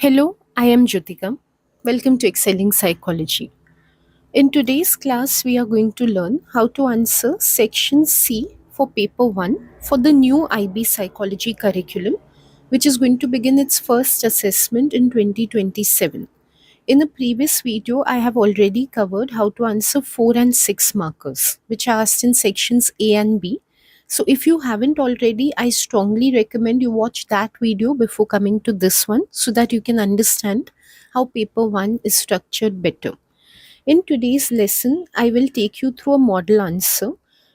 Hello, I am Jyotika. Welcome to Excelling Psychology. In today's class, we are going to learn how to answer Section C for Paper 1 for the new IB Psychology curriculum, which is going to begin its first assessment in 2027. In a previous video, I have already covered how to answer 4 and 6 markers, which are asked in sections A and B. So, if you haven't already, I strongly recommend you watch that video before coming to this one so that you can understand how paper 1 is structured better. In today's lesson, I will take you through a model answer.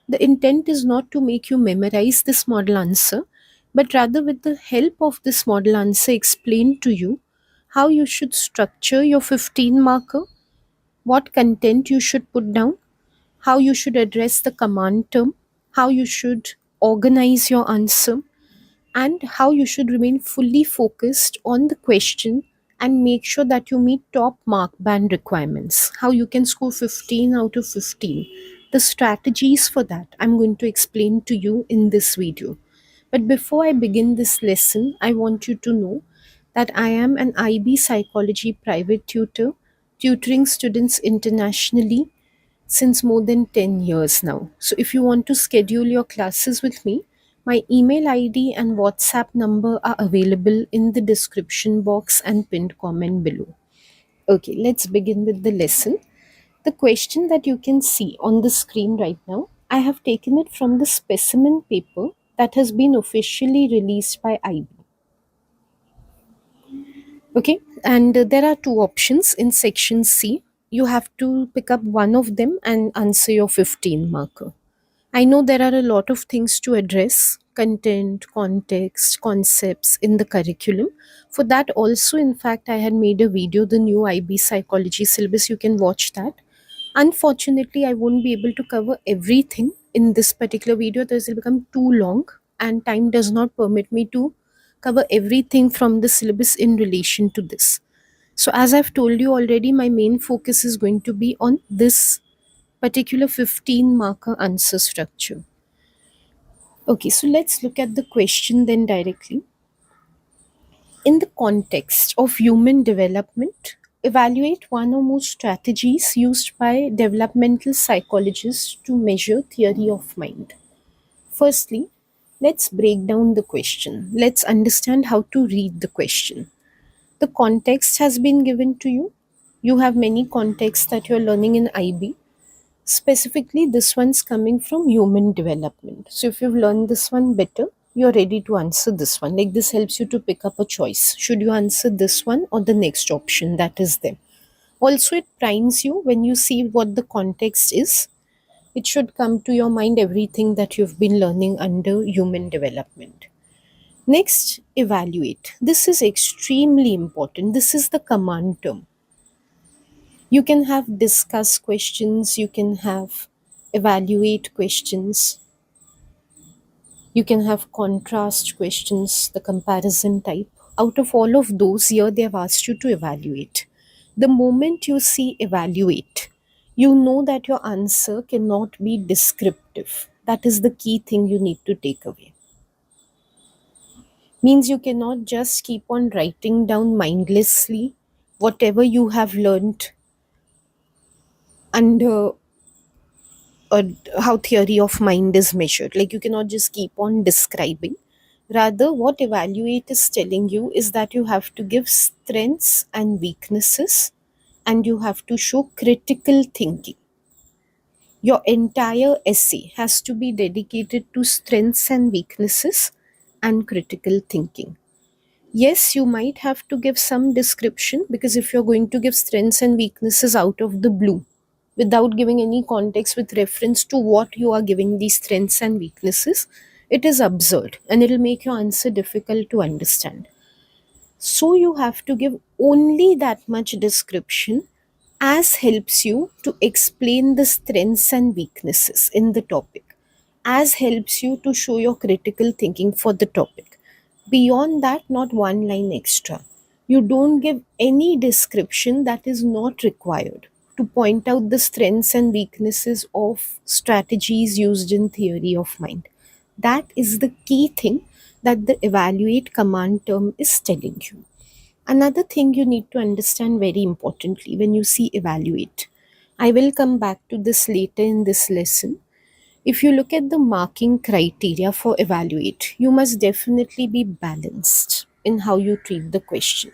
The intent is not to make you memorize this model answer, but rather, with the help of this model answer, explain to you how you should structure your 15 marker, what content you should put down, how you should address the command term, how you should organize your answer, and how you should remain fully focused on the question and make sure that you meet top mark band requirements. How you can score 15 out of 15. The strategies for that I'm going to explain to you in this video. But before I begin this lesson, I want you to know that I am an IB psychology private tutor, tutoring students internationally since more than 10 years now. So if you want to schedule your classes with me, my email ID and WhatsApp number are available in the description box and pinned comment below. Okay, let's begin with the lesson. The question that you can see on the screen right now, I have taken it from the specimen paper that has been officially released by IB. Okay, and there are two options in section C. You have to pick up one of them and answer your 15 marker. I know there are a lot of things to address content, context, concepts in the curriculum. For that, also, in fact, I had made a video, the new IB psychology syllabus. You can watch that. Unfortunately, I won't be able to cover everything in this particular video. This will become too long, and time does not permit me to cover everything from the syllabus in relation to this. So, as I've told you already, my main focus is going to be on this particular 15 marker answer structure. Okay, so let's look at the question then directly. In the context of human development, evaluate one or more strategies used by developmental psychologists to measure theory of mind. Firstly, let's break down the question. Let's understand how to read the question. The context has been given to you. You have many contexts that you're learning in IB. Specifically, this one's coming from human development. So, if you've learned this one better, you're ready to answer this one. Like, this helps you to pick up a choice. Should you answer this one or the next option that is there? Also, it primes you when you see what the context is. It should come to your mind everything that you've been learning under human development. Next, evaluate. This is extremely important. This is the command term. You can have discuss questions, you can have evaluate questions, you can have contrast questions, the comparison type. Out of all of those, here they have asked you to evaluate. The moment you see evaluate, you know that your answer cannot be descriptive. That is the key thing you need to take away. Means you cannot just keep on writing down mindlessly whatever you have learned under how theory of mind is measured. Like, you cannot just keep on describing. Rather, what evaluate is telling you is that you have to give strengths and weaknesses, and you have to show critical thinking. Your entire essay has to be dedicated to strengths and weaknesses and critical thinking. Yes, you might have to give some description, because if you're going to give strengths and weaknesses out of the blue without giving any context with reference to what you are giving these strengths and weaknesses, it is absurd and it'll make your answer difficult to understand. So you have to give only that much description as helps you to explain the strengths and weaknesses in the topic, as helps you to show your critical thinking for the topic. Beyond that, not one line extra. You don't give any description that is not required to point out the strengths and weaknesses of strategies used in theory of mind. That is the key thing that the evaluate command term is telling you. Another thing you need to understand very importantly when you see evaluate. I will come back to this later in this lesson. If you look at the marking criteria for evaluate, you must definitely be balanced in how you treat the question.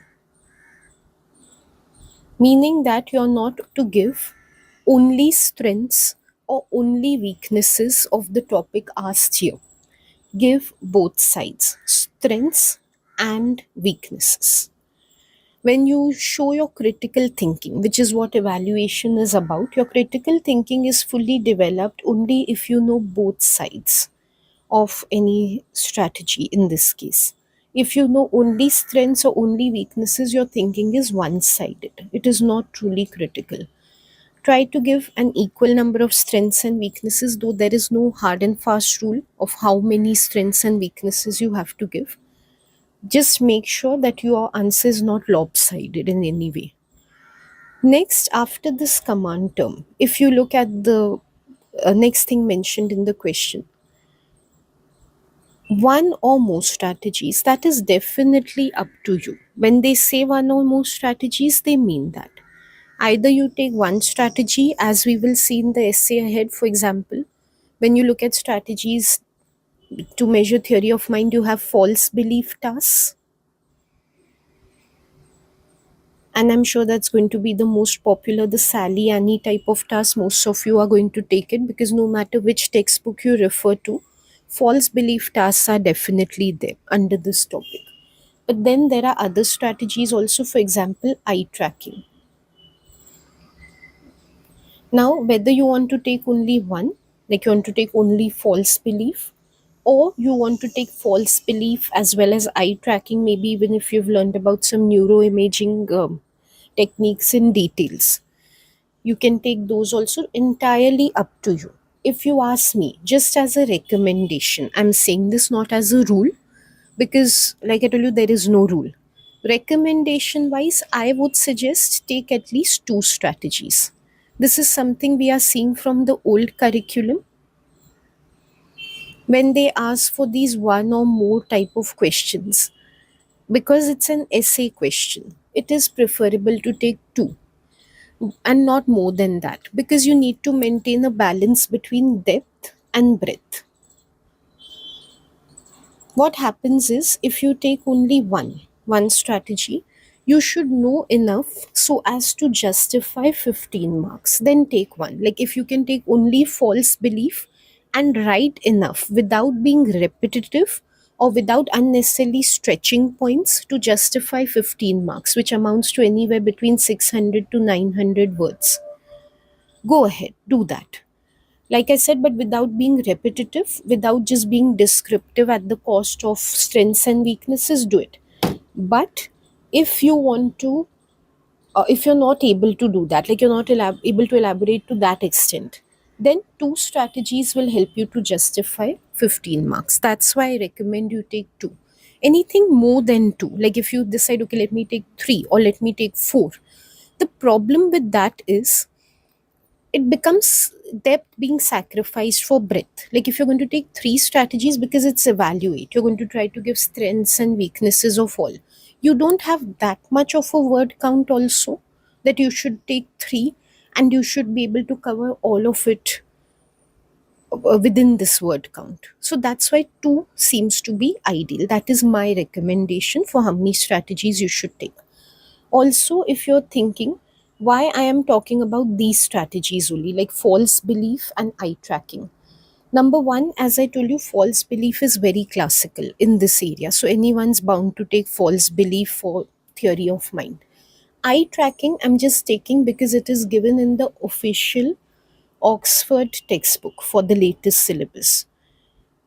Meaning that you're not to give only strengths or only weaknesses of the topic asked here. Give both sides, strengths and weaknesses. When you show your critical thinking, which is what evaluation is about, your critical thinking is fully developed only if you know both sides of any strategy in this case. If you know only strengths or only weaknesses, your thinking is one sided. It is not truly critical. Try to give an equal number of strengths and weaknesses, though there is no hard and fast rule of how many strengths and weaknesses you have to give. Just make sure that your answer is not lopsided in any way. Next, after this command term, if you look at the next thing mentioned in the question, one or more strategies, that is definitely up to you. When they say one or more strategies, they mean that. Either you take one strategy, as we will see in the essay ahead, for example, when you look at strategies to measure theory of mind, you have false belief tasks. And I'm sure that's going to be the most popular, the Sally Annie type of task. Most of you are going to take it because no matter which textbook you refer to, false belief tasks are definitely there under this topic. But then there are other strategies also, for example, eye tracking. Now, whether you want to take only one, like you want to take only false belief, or you want to take false belief as well as eye tracking, maybe even if you've learned about some neuroimaging techniques in details, you can take those also, entirely up to you. If you ask me, just as a recommendation, I'm saying this not as a rule, because like I told you, there is no rule. Recommendation wise, I would suggest take at least two strategies. This is something we are seeing from the old curriculum. When they ask for these one or more type of questions, because it's an essay question, it is preferable to take two and not more than that, because you need to maintain a balance between depth and breadth. What happens is, if you take only one strategy, you should know enough so as to justify 15 marks, then take one. Like if you can take only false belief and write enough without being repetitive or without unnecessarily stretching points to justify 15 marks, which amounts to anywhere between 600 to 900 words, go ahead, do that. Like I said, but without being repetitive, without just being descriptive at the cost of strengths and weaknesses, do it. But if you want to, if you're not able to do that, like you're not able to elaborate to that extent, then two strategies will help you to justify 15 marks. That's why I recommend you take two. Anything more than two, like if you decide, okay, let me take three or let me take four, the problem with that is it becomes depth being sacrificed for breadth. Like if you're going to take three strategies, because it's evaluate, you're going to try to give strengths and weaknesses of all. You don't have that much of a word count also that you should take three and you should be able to cover all of it within this word count. So that's why two seems to be ideal. That is my recommendation for how many strategies you should take. Also, if you're thinking why I am talking about these strategies only, like false belief and eye tracking. Number one, as I told you, false belief is very classical in this area. So anyone's bound to take false belief for theory of mind. Eye tracking, I'm just taking because it is given in the official Oxford textbook for the latest syllabus.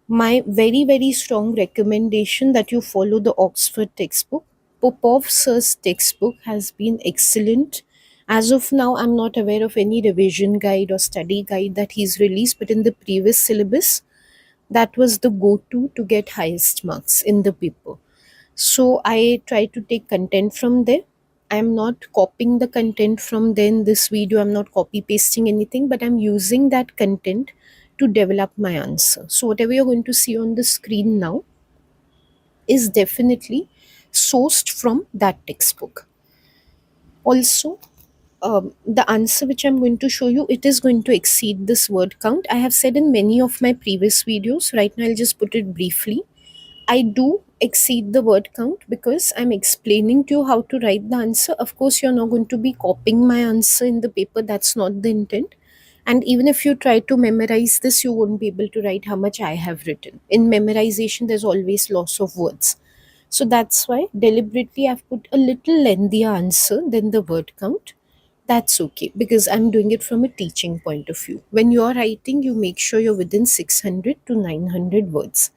My very, very strong recommendation that you follow the Oxford textbook. Popov sir's textbook has been excellent. As of now, I'm not aware of any revision guide or study guide that he's released, but in the previous syllabus, that was the go to get highest marks in the paper. So I try to take content from there. I'm not copying the content from there in this video. I'm not copy pasting anything, but I'm using that content to develop my answer. So whatever you're going to see on the screen now, is definitely sourced from that textbook. Also, the answer which I'm going to show you, it is going to exceed this word count. I have said in many of my previous videos. Right now I'll just put it briefly. I do exceed the word count because I'm explaining to you how to write the answer. Of course, you're not going to be copying my answer in the paper. That's not the intent. And even if you try to memorize this, you won't be able to write how much I have written. In memorization, there's always loss of words. So that's why deliberately I've put a little lengthier answer than the word count. That's okay because I'm doing it from a teaching point of view. When you're writing, you make sure you're within 600 to 900 words.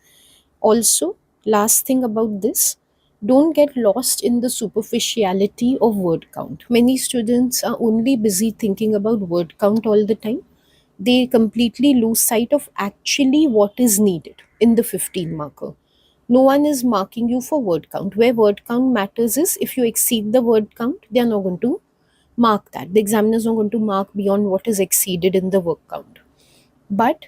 Also, last thing about this, don't get lost in the superficiality of word count. Many students are only busy thinking about word count all the time. They completely lose sight of actually what is needed in the 15 marker. No one is marking you for word count. Where word count matters is if you exceed the word count, they are not going to mark that. The examiner is not going to mark beyond what is exceeded in the word count. But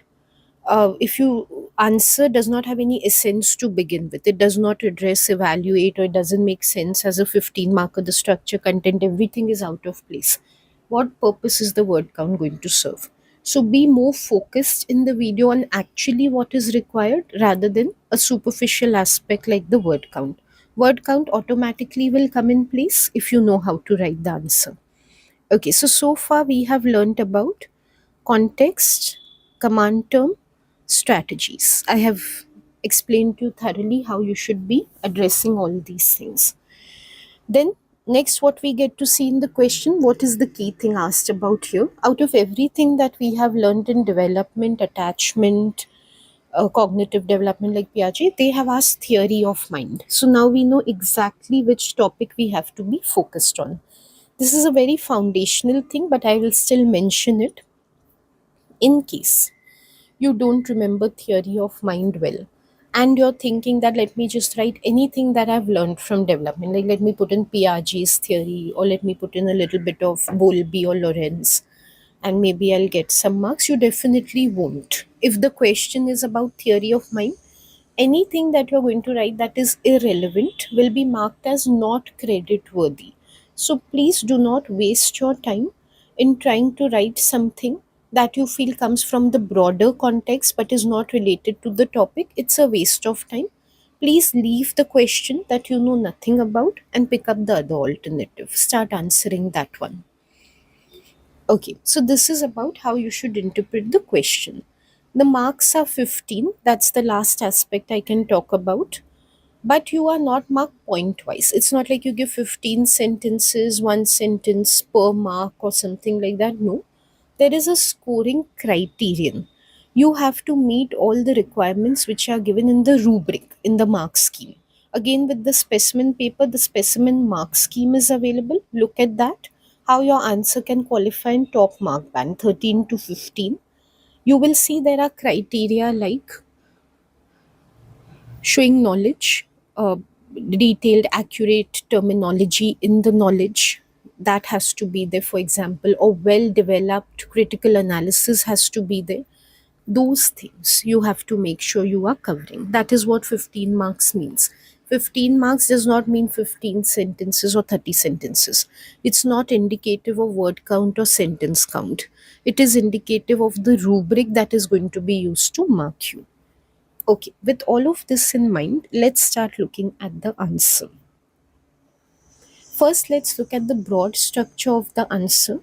if you answer does not have any essence to begin with, it does not address, evaluate, or it doesn't make sense as a 15 marker, the structure, content, everything is out of place. What purpose is the word count going to serve? So be more focused in the video on actually what is required rather than a superficial aspect like the word count. Word count automatically will come in place if you know how to write the answer. Okay, so far we have learned about context, command term, strategies. I have explained to you thoroughly how you should be addressing all these things. Then, next, what we get to see in the question, what is the key thing asked about here? Out of everything that we have learned in development, attachment, cognitive development like Piaget, they have asked theory of mind. So now we know exactly which topic we have to be focused on. This is a very foundational thing, but I will still mention it in case you don't remember theory of mind well and you're thinking that let me just write anything that I've learned from development, like let me put in Piaget's theory or let me put in a little bit of Bowlby or Lorenz and maybe I'll get some marks. You definitely won't. If the question is about theory of mind, anything that you're going to write that is irrelevant will be marked as not credit worthy. So please do not waste your time in trying to write something that you feel comes from the broader context but is not related to the topic. It's a waste of time. Please leave the question that you know nothing about and pick up the other alternative. Start answering that one. Okay, so this is about how you should interpret the question. The marks are 15. That's the last aspect I can talk about. But you are not marked point wise. It's not like you give 15 sentences, one sentence per mark or something like that. No, there is a scoring criterion. You have to meet all the requirements which are given in the rubric, in the mark scheme. Again, with the specimen paper, the specimen mark scheme is available. Look at that. How your answer can qualify in top mark band 13 to 15. You will see there are criteria like showing knowledge, detailed, accurate terminology in the knowledge that has to be there, for example, or well developed critical analysis has to be there. Those things you have to make sure you are covering. That is what 15 marks means. 15 marks does not mean 15 sentences or 30 sentences. It's not indicative of word count or sentence count. It is indicative of the rubric that is going to be used to mark you. Okay, with all of this in mind, let's start looking at the answer. First, let's look at the broad structure of the answer.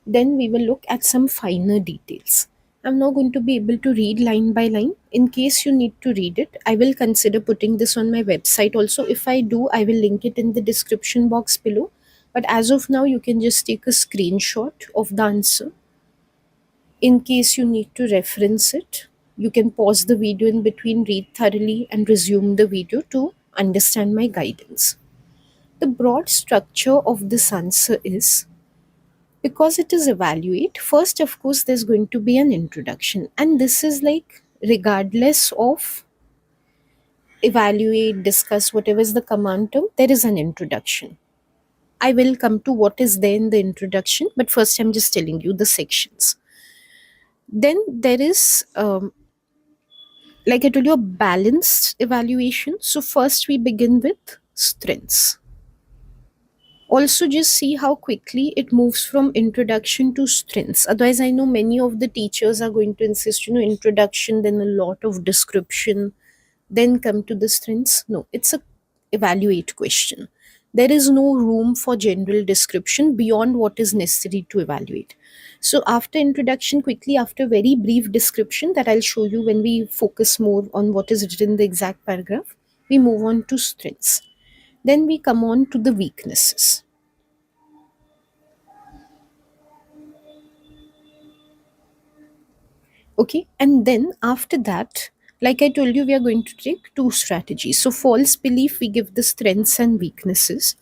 Then we will look at some finer details. I'm not going to be able to read line by line. In case you need to read it, I will consider putting this on my website also. If I do, I will link it in the description box below. But as of now, you can just take a screenshot of the answer. In case you need to reference it, you can pause the video in between, read thoroughly, and resume the video to understand my guidance. The broad structure of this answer is, because it is evaluate, first, of course, there's going to be an introduction, and this is like regardless of evaluate, discuss, whatever is the command term, there is an introduction. I will come to what is there in the introduction, but first, I'm just telling you the sections. Then there is Like I told you, a balanced evaluation. So first we begin with strengths. Also just see how quickly it moves from introduction to strengths. Otherwise, I know many of the teachers are going to insist, introduction, then a lot of description, then come to the strengths. No, it's a evaluate question. There is no room for general description beyond what is necessary to evaluate. So after introduction, quickly after very brief description that I'll show you when we focus more on what is written in the exact paragraph, we move on to strengths. Then we come on to the weaknesses. Okay, and then after that, like I told you, we are going to take two strategies. So false belief, we give the strengths and weaknesses.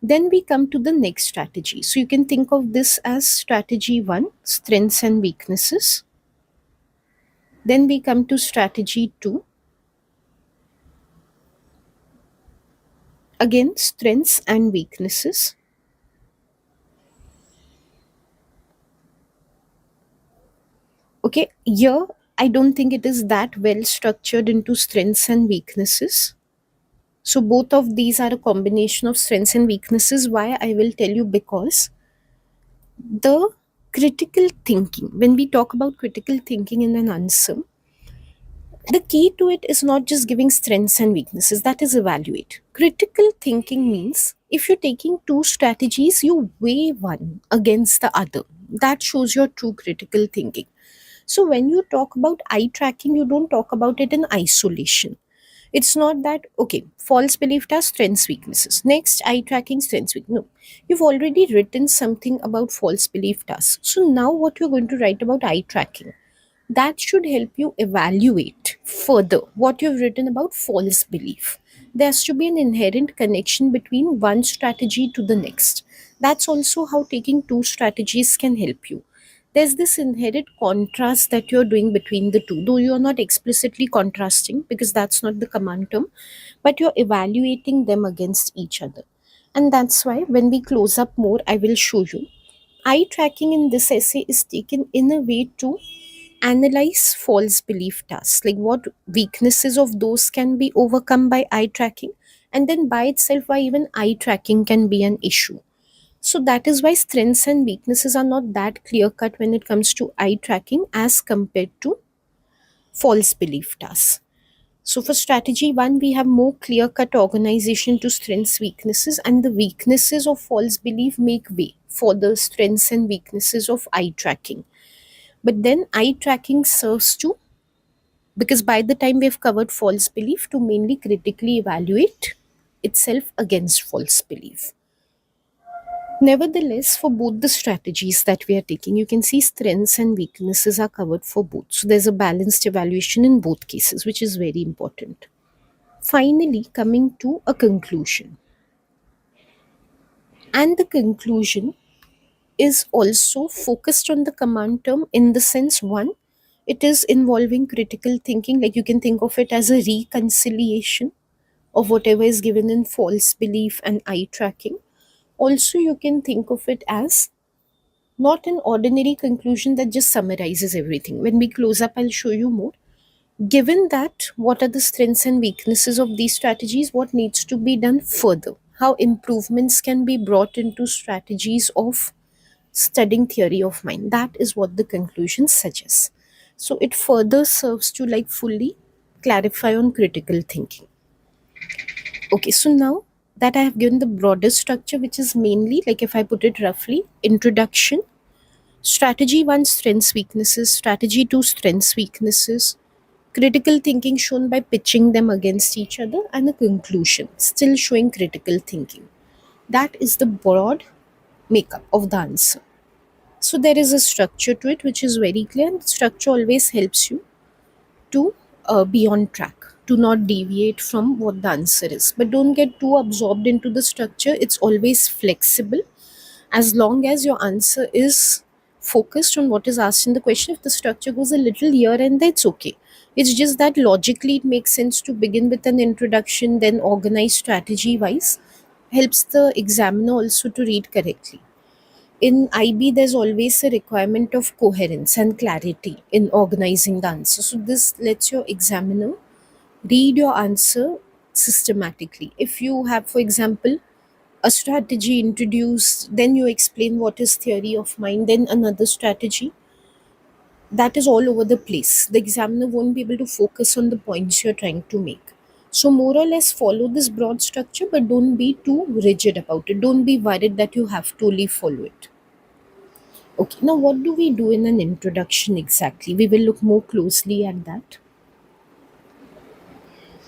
Then we come to the next strategy. So you can think of this as strategy 1, strengths and weaknesses. Then we come to strategy 2, again strengths and weaknesses. Okay, here I don't think it is that well structured into strengths and weaknesses. So both of these are a combination of strengths and weaknesses. Why? I will tell you, because the critical thinking, when we talk about critical thinking in an answer, the key to it is not just giving strengths and weaknesses, that is evaluate. Critical thinking means if you're taking two strategies, you weigh one against the other. That shows your true critical thinking. So when you talk about eye tracking, you don't talk about it in isolation. It's not that, okay, false belief task, strengths, weaknesses. Next, eye tracking, strengths, weakness. No. You've already written something about false belief tasks. So now what you're going to write about eye tracking, that should help you evaluate further what you've written about false belief. There has to be an inherent connection between one strategy to the next. That's also how taking two strategies can help you. There's this inherent contrast that you're doing between the two, though you're not explicitly contrasting because that's not the command term, but you're evaluating them against each other. And that's why when we close up more, I will show you. Eye tracking in this essay is taken in a way to analyze false belief tasks, like what weaknesses of those can be overcome by eye tracking, and then by itself why even eye tracking can be an issue. So that is why strengths and weaknesses are not that clear cut when it comes to eye tracking as compared to false belief tasks. So for strategy 1, we have more clear cut organization to strengths, weaknesses, and the weaknesses of false belief make way for the strengths and weaknesses of eye tracking. But then eye tracking serves to, because by the time we've covered false belief, to mainly critically evaluate itself against false belief. Nevertheless, for both the strategies that we are taking, you can see strengths and weaknesses are covered for both. So there's a balanced evaluation in both cases, which is very important. Finally, coming to a conclusion. And the conclusion is also focused on the command term in the sense, one, it is involving critical thinking, like you can think of it as a reconciliation of whatever is given in false belief and eye tracking. Also, you can think of it as not an ordinary conclusion that just summarizes everything. When we close up, I'll show you more. Given that, what are the strengths and weaknesses of these strategies? What needs to be done further? How improvements can be brought into strategies of studying theory of mind? That is what the conclusion suggests. So it further serves to like fully clarify on critical thinking. Okay, so now that I have given the broader structure, which is mainly, like if I put it roughly, introduction, strategy 1, strengths, weaknesses, strategy 2, strengths, weaknesses, critical thinking shown by pitching them against each other, and a conclusion, still showing critical thinking. That is the broad makeup of the answer. So there is a structure to it which is very clear, and structure always helps you to be on track, to not deviate from what the answer is. But don't get too absorbed into the structure, it's always flexible. As long as your answer is focused on what is asked in the question, if the structure goes a little here and there, it's okay. It's just that logically it makes sense to begin with an introduction, then organize strategy wise, helps the examiner also to read correctly. In IB, there's always a requirement of coherence and clarity in organizing the answer. So this lets your examiner read your answer systematically. If you have, for example, a strategy introduced, then you explain what is theory of mind, then another strategy, that is all over the place. The examiner won't be able to focus on the points you're trying to make. So, more or less, follow this broad structure, but don't be too rigid about it. Don't be worried that you have to only follow it. Okay, now what do we do in an introduction exactly? We will look more closely at that.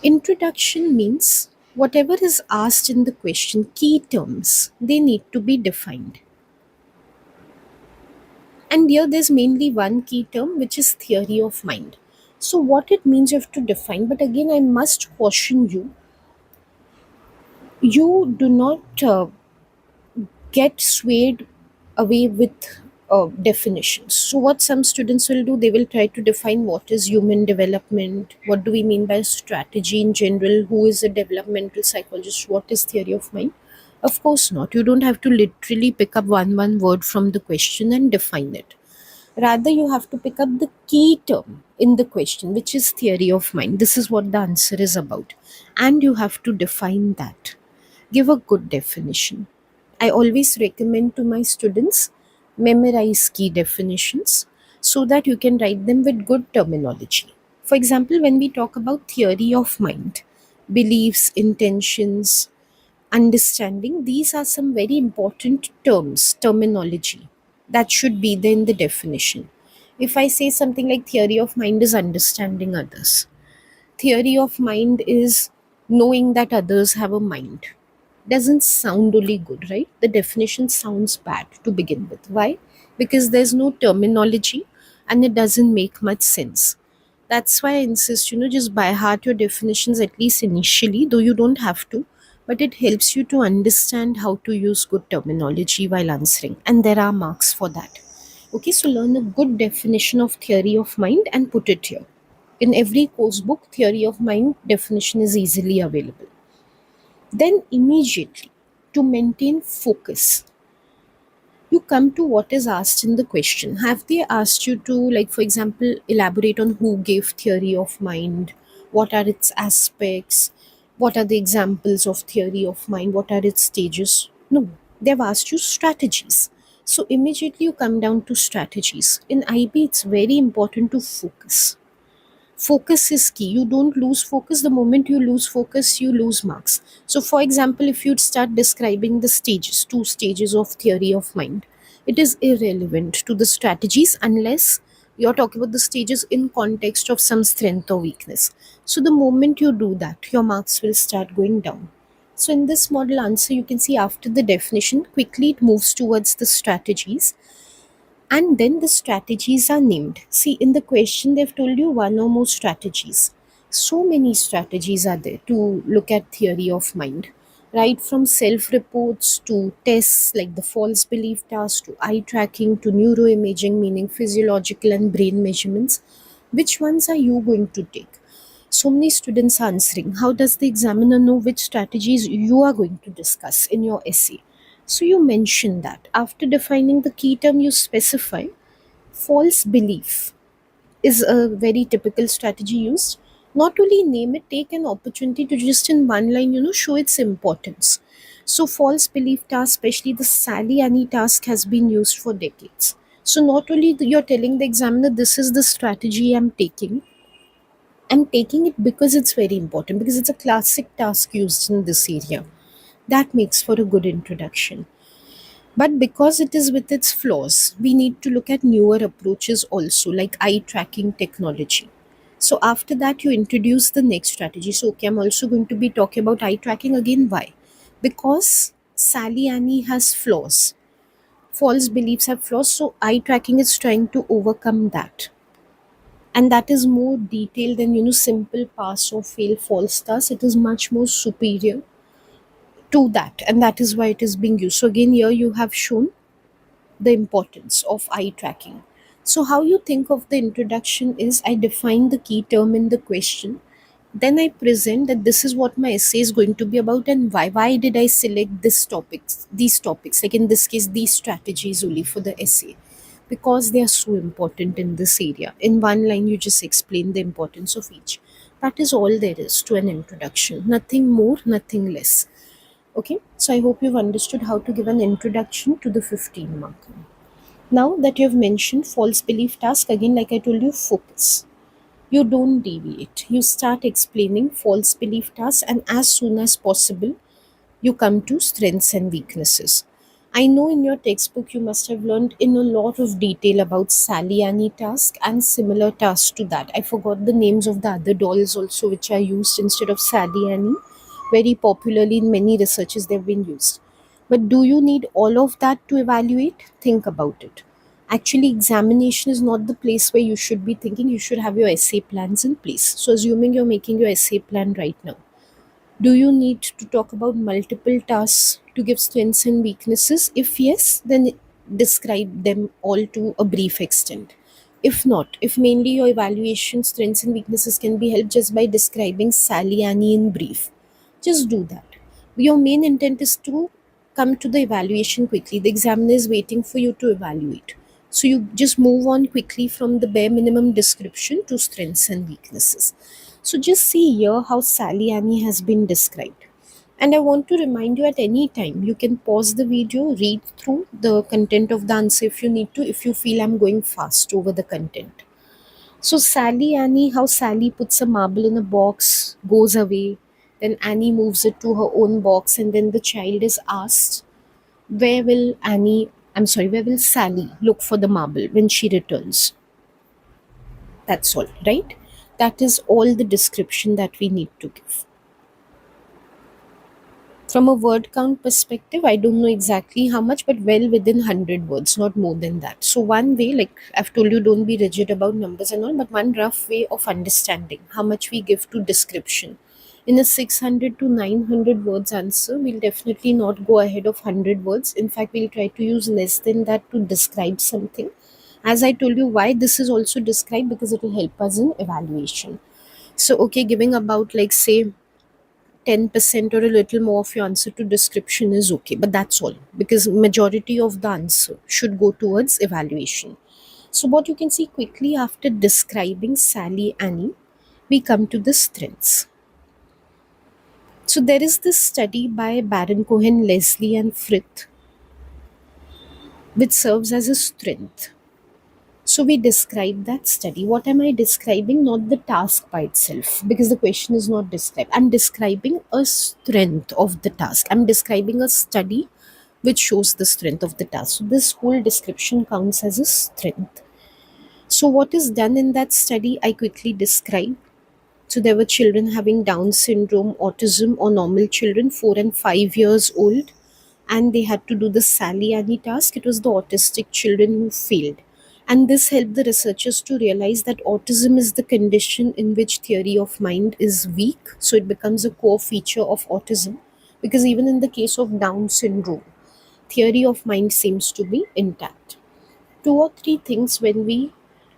Introduction means whatever is asked in the question, key terms, they need to be defined. And here there's mainly one key term, which is theory of mind. So, what it means you have to define, but again, I must caution you, you do not get swayed away with definitions. So, what some students will do, they will try to define what is human development, what do we mean by strategy in general, who is a developmental psychologist, what is theory of mind. Of course not. You don't have to literally pick up one word from the question and define it. Rather, you have to pick up the key term in the question, which is theory of mind. This is what the answer is about. And you have to define that. Give a good definition. I always recommend to my students memorize key definitions so that you can write them with good terminology. For example, when we talk about theory of mind, beliefs, intentions, understanding, these are some very important terms, terminology that should be there in the definition. If I say something like theory of mind is understanding others, theory of mind is knowing that others have a mind, doesn't sound really good, right? The definition sounds bad to begin with. Why? Because there's no terminology and it doesn't make much sense. That's why I insist, just by heart your definitions at least initially, though you don't have to, but it helps you to understand how to use good terminology while answering. And there are marks for that. Okay, so learn a good definition of theory of mind and put it here. In every course book, theory of mind definition is easily available. Then immediately, to maintain focus, you come to what is asked in the question. Have they asked you to, like, for example, elaborate on who gave theory of mind, what are its aspects, what are the examples of theory of mind, what are its stages? No, they've asked you strategies. So immediately you come down to strategies. In IB, it's very important to focus. Focus is key. You don't lose focus. The moment you lose focus, you lose marks. So, for example, if you'd start describing the stages, two stages of theory of mind, it is irrelevant to the strategies unless you're talking about the stages in context of some strength or weakness. So, the moment you do that, your marks will start going down. So, in this model answer, you can see after the definition, quickly it moves towards the strategies, and then the strategies are named. See, in the question, they've told you one or more strategies. So many strategies are there to look at theory of mind, right from self reports to tests like the false belief task to eye tracking to neuroimaging, meaning physiological and brain measurements. Which ones are you going to take? So many students are answering. How does the examiner know which strategies you are going to discuss in your essay? So you mention that. After defining the key term, you specify false belief is a very typical strategy used. Not only name it, take an opportunity to just in one line, show its importance. So false belief task, especially the Sally Annie task, has been used for decades. So not only you're telling the examiner this is the strategy I'm taking it because it's very important, because it's a classic task used in this area. That makes for a good introduction. But because it is with its flaws, we need to look at newer approaches also, like eye tracking technology. So after that, you introduce the next strategy. So, okay, I'm also going to be talking about eye tracking again. Why? Because Sally Annie has flaws. False beliefs have flaws. So, eye tracking is trying to overcome that. And that is more detailed than, simple pass or fail false task. It is much more superior to that. And that is why it is being used. So, again, here you have shown the importance of eye tracking. So, how you think of the introduction is I define the key term in the question, Then I present that this is what my essay is going to be about and why did I select these topics, like in this case these strategies only for the essay, because they are so important in this area. In one line you just explain the importance of each. That is all there is to an introduction, nothing more, nothing less. Okay, so I hope you've understood how to give an introduction to the 15 marker. Now that you have mentioned false belief task, again, like I told you, focus. You don't deviate. You start explaining false belief tasks, and as soon as possible, you come to strengths and weaknesses. I know in your textbook you must have learned in a lot of detail about Sally Annie task and similar tasks to that. I forgot the names of the other dolls also, which are used instead of Sally Annie. Very popularly in many researches they've been used. But do you need all of that to evaluate? Think about it. Actually, examination is not the place where you should be thinking. You should have your essay plans in place. So, assuming you're making your essay plan right now, do you need to talk about multiple tasks to give strengths and weaknesses? If yes, then describe them all to a brief extent. If not, if mainly your evaluation strengths and weaknesses can be helped just by describing Sally Annie in brief, just do that. Your main intent is to come to the evaluation quickly. The examiner is waiting for you to evaluate. So you just move on quickly from the bare minimum description to strengths and weaknesses. So just see here how Sally Annie has been described. And I want to remind you, at any time, you can pause the video, read through the content of the answer if you need to, if you feel I'm going fast over the content. So Sally Annie, how Sally puts a marble in a box, goes away, then Annie moves it to her own box, and then the child is asked, where will Sally look for the marble when she returns? That's all, right? That is all the description that we need to give. From a word count perspective, I don't know exactly how much, but well within 100 words, not more than that. So, one way, like I've told you, don't be rigid about numbers and all, but one rough way of understanding how much we give to description. In a 600 to 900 words answer, we'll definitely not go ahead of 100 words. In fact, we'll try to use less than that to describe something. As I told you, why this is also described, because it will help us in evaluation. So, okay, giving about, like, say, 10% or a little more of your answer to description is okay, but that's all, because majority of the answer should go towards evaluation. So what you can see quickly, after describing Sally Annie, we come to the strengths. So there is this study by Baron Cohen, Leslie and Frith, which serves as a strength. So we describe that study. What am I describing? Not the task by itself, because the question is not described. I'm describing a strength of the task. I'm describing a study which shows the strength of the task. So this whole description counts as a strength. So what is done in that study, I quickly describe. So there were children having Down syndrome, autism, or normal children, 4 and 5 years old, and they had to do the Sally Annie task. It was the autistic children who failed. And this helped the researchers to realize that autism is the condition in which theory of mind is weak. So it becomes a core feature of autism, because even in the case of Down syndrome, theory of mind seems to be intact. Two or three things when we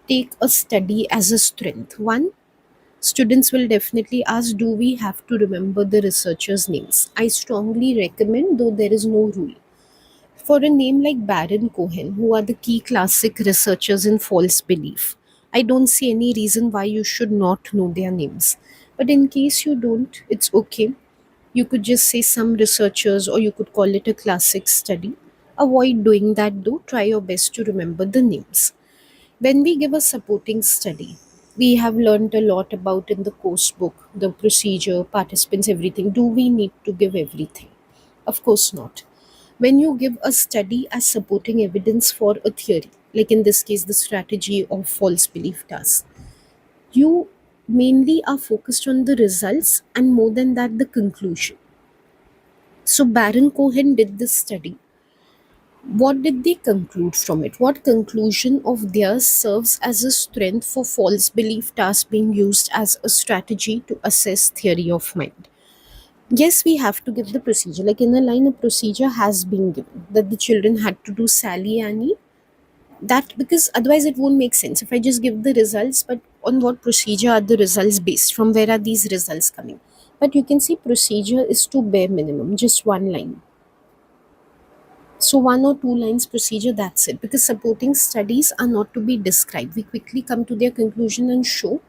take a study as a strength. One, students will definitely ask, do we have to remember the researchers' names? I strongly recommend, though there is no rule. For a name like Baron Cohen, who are the key classic researchers in false belief, I don't see any reason why you should not know their names. But in case you don't, it's okay. You could just say some researchers, or you could call it a classic study. Avoid doing that though, try your best to remember the names. When we give a supporting study, we have learned a lot about in the course book, the procedure, participants, everything. Do we need to give everything? Of course not. When you give a study as supporting evidence for a theory, like in this case, the strategy of false belief task, you mainly are focused on the results and more than that, the conclusion. So Baron Cohen did this study. What did they conclude from it? What conclusion of theirs serves as a strength for false belief tasks being used as a strategy to assess theory of mind? Yes, we have to give the procedure. Like in a line, a procedure has been given that the children had to do Sally Annie, That, because otherwise it won't make sense if I just give the results, but on what procedure are the results based, from where are these results coming? But you can see procedure is to bare minimum, just one line. So one or two lines procedure, that's it, because supporting studies are not to be described. We quickly come to their conclusion and show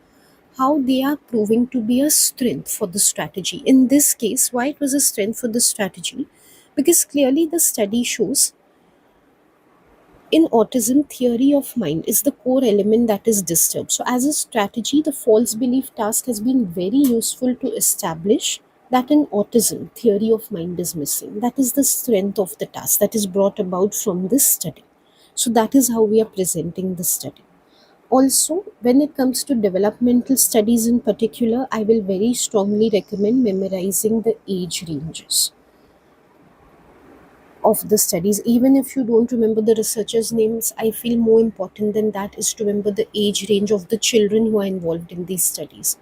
how they are proving to be a strength for the strategy. In this case, why it was a strength for the strategy? Because clearly the study shows in autism, theory of mind is the core element that is disturbed. So, as a strategy, the false belief task has been very useful to establish that in autism, theory of mind is missing. That is the strength of the task that is brought about from this study. So, that is how we are presenting the study. Also, when it comes to developmental studies in particular, I will very strongly recommend memorizing the age ranges of the studies. Even if you don't remember the researchers names, I feel more important than that is to remember the age range of the children who are involved in these studies.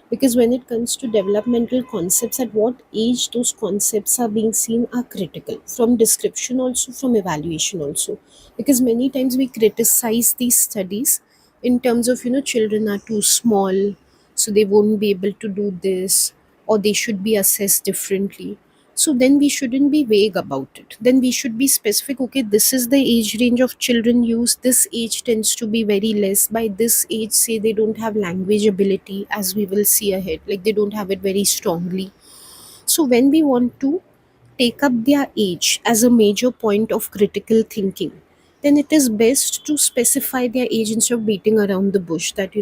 Because when it comes to developmental concepts, at what age those concepts are being seen are critical, from description also, from evaluation also. Because many times we criticize these studies in terms of, children are too small, so they won't be able to do this, or they should be assessed differently. So then we shouldn't be vague about it. Then we should be specific. Okay, this is the age range of children used. This age tends to be very less. By this age, say they don't have language ability, as we will see ahead, like they don't have it very strongly. So when we want to take up their age as a major point of critical thinking, then it is best to specify their age instead of beating around the bush that,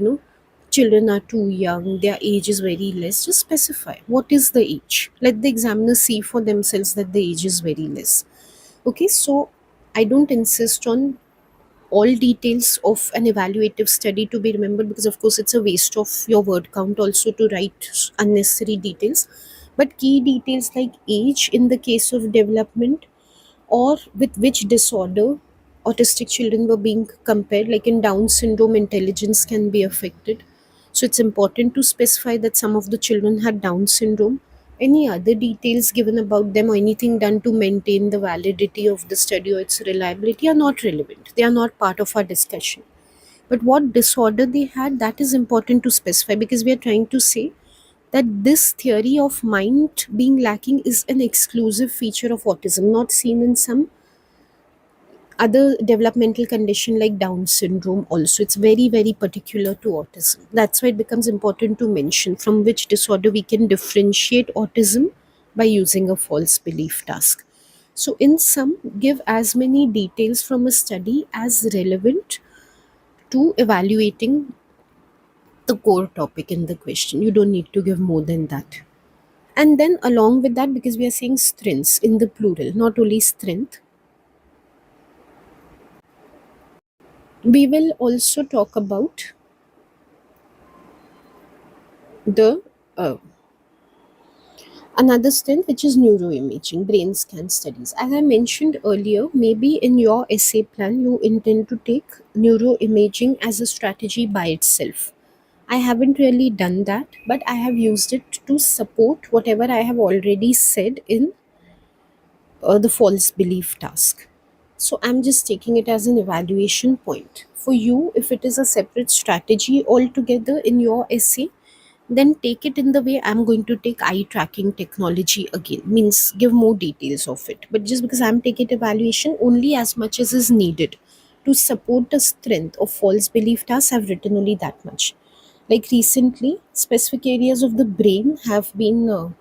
children are too young, their age is very less. Just specify what is the age. Let the examiner see for themselves that the age is very less. Okay, so I don't insist on all details of an evaluative study to be remembered, because of course it's a waste of your word count also to write unnecessary details. But key details like age in the case of development, or with which disorder autistic children were being compared, like in Down syndrome intelligence can be affected, so it's important to specify that some of the children had Down syndrome. Any other details given about them or anything done to maintain the validity of the study or its reliability are not relevant. They are not part of our discussion. But what disorder they had, that is important to specify, because we are trying to say that this theory of mind being lacking is an exclusive feature of autism, not seen in some other developmental condition like Down syndrome also. It's very, very particular to autism. That's why it becomes important to mention from which disorder we can differentiate autism by using a false belief task. So in sum, give as many details from a study as relevant to evaluating the core topic in the question. You don't need to give more than that. And then along with that, because we are saying strengths in the plural, not only strength, we will also talk about the another strength, which is neuroimaging, brain scan studies. As I mentioned earlier, maybe in your essay plan you intend to take neuroimaging as a strategy by itself. I haven't really done that, but I have used it to support whatever I have already said in the false belief task. So I'm just taking it as an evaluation point. For you, if it is a separate strategy altogether in your essay, then take it in the way I'm going to take eye tracking technology again. Means give more details of it. But just because I'm taking evaluation, only as much as is needed to support the strength of false belief tasks, I've written only that much. Like recently, specific areas of the brain have been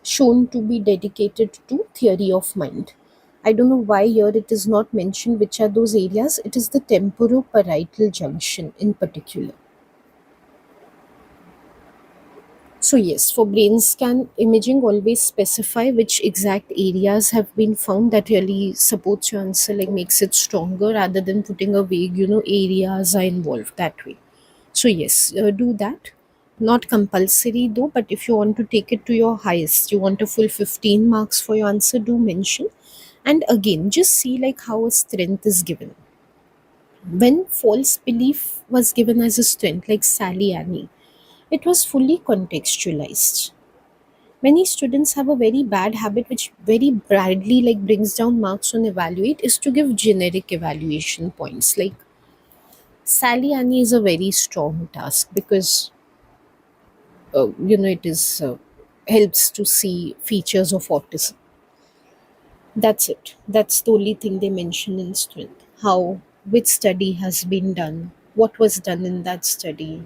shown to be dedicated to theory of mind. I don't know why here it is not mentioned which are those areas. It is the temporoparietal junction in particular. So yes, for brain scan imaging, always specify which exact areas have been found. That really supports your answer, like makes it stronger rather than putting a vague, areas are involved that way. So yes, do that. Not compulsory though, but if you want to take it to your highest, you want a full 15 marks for your answer, do mention. And again, just see like how a strength is given. When false belief was given as a strength, like Sally Annie, it was fully contextualized. Many students have a very bad habit which very badly like brings down marks on evaluate is to give generic evaluation points. Like Sally Annie is a very strong task because it is helps to see features of autism. That's it. That's the only thing they mention in strength. How, which study has been done, what was done in that study,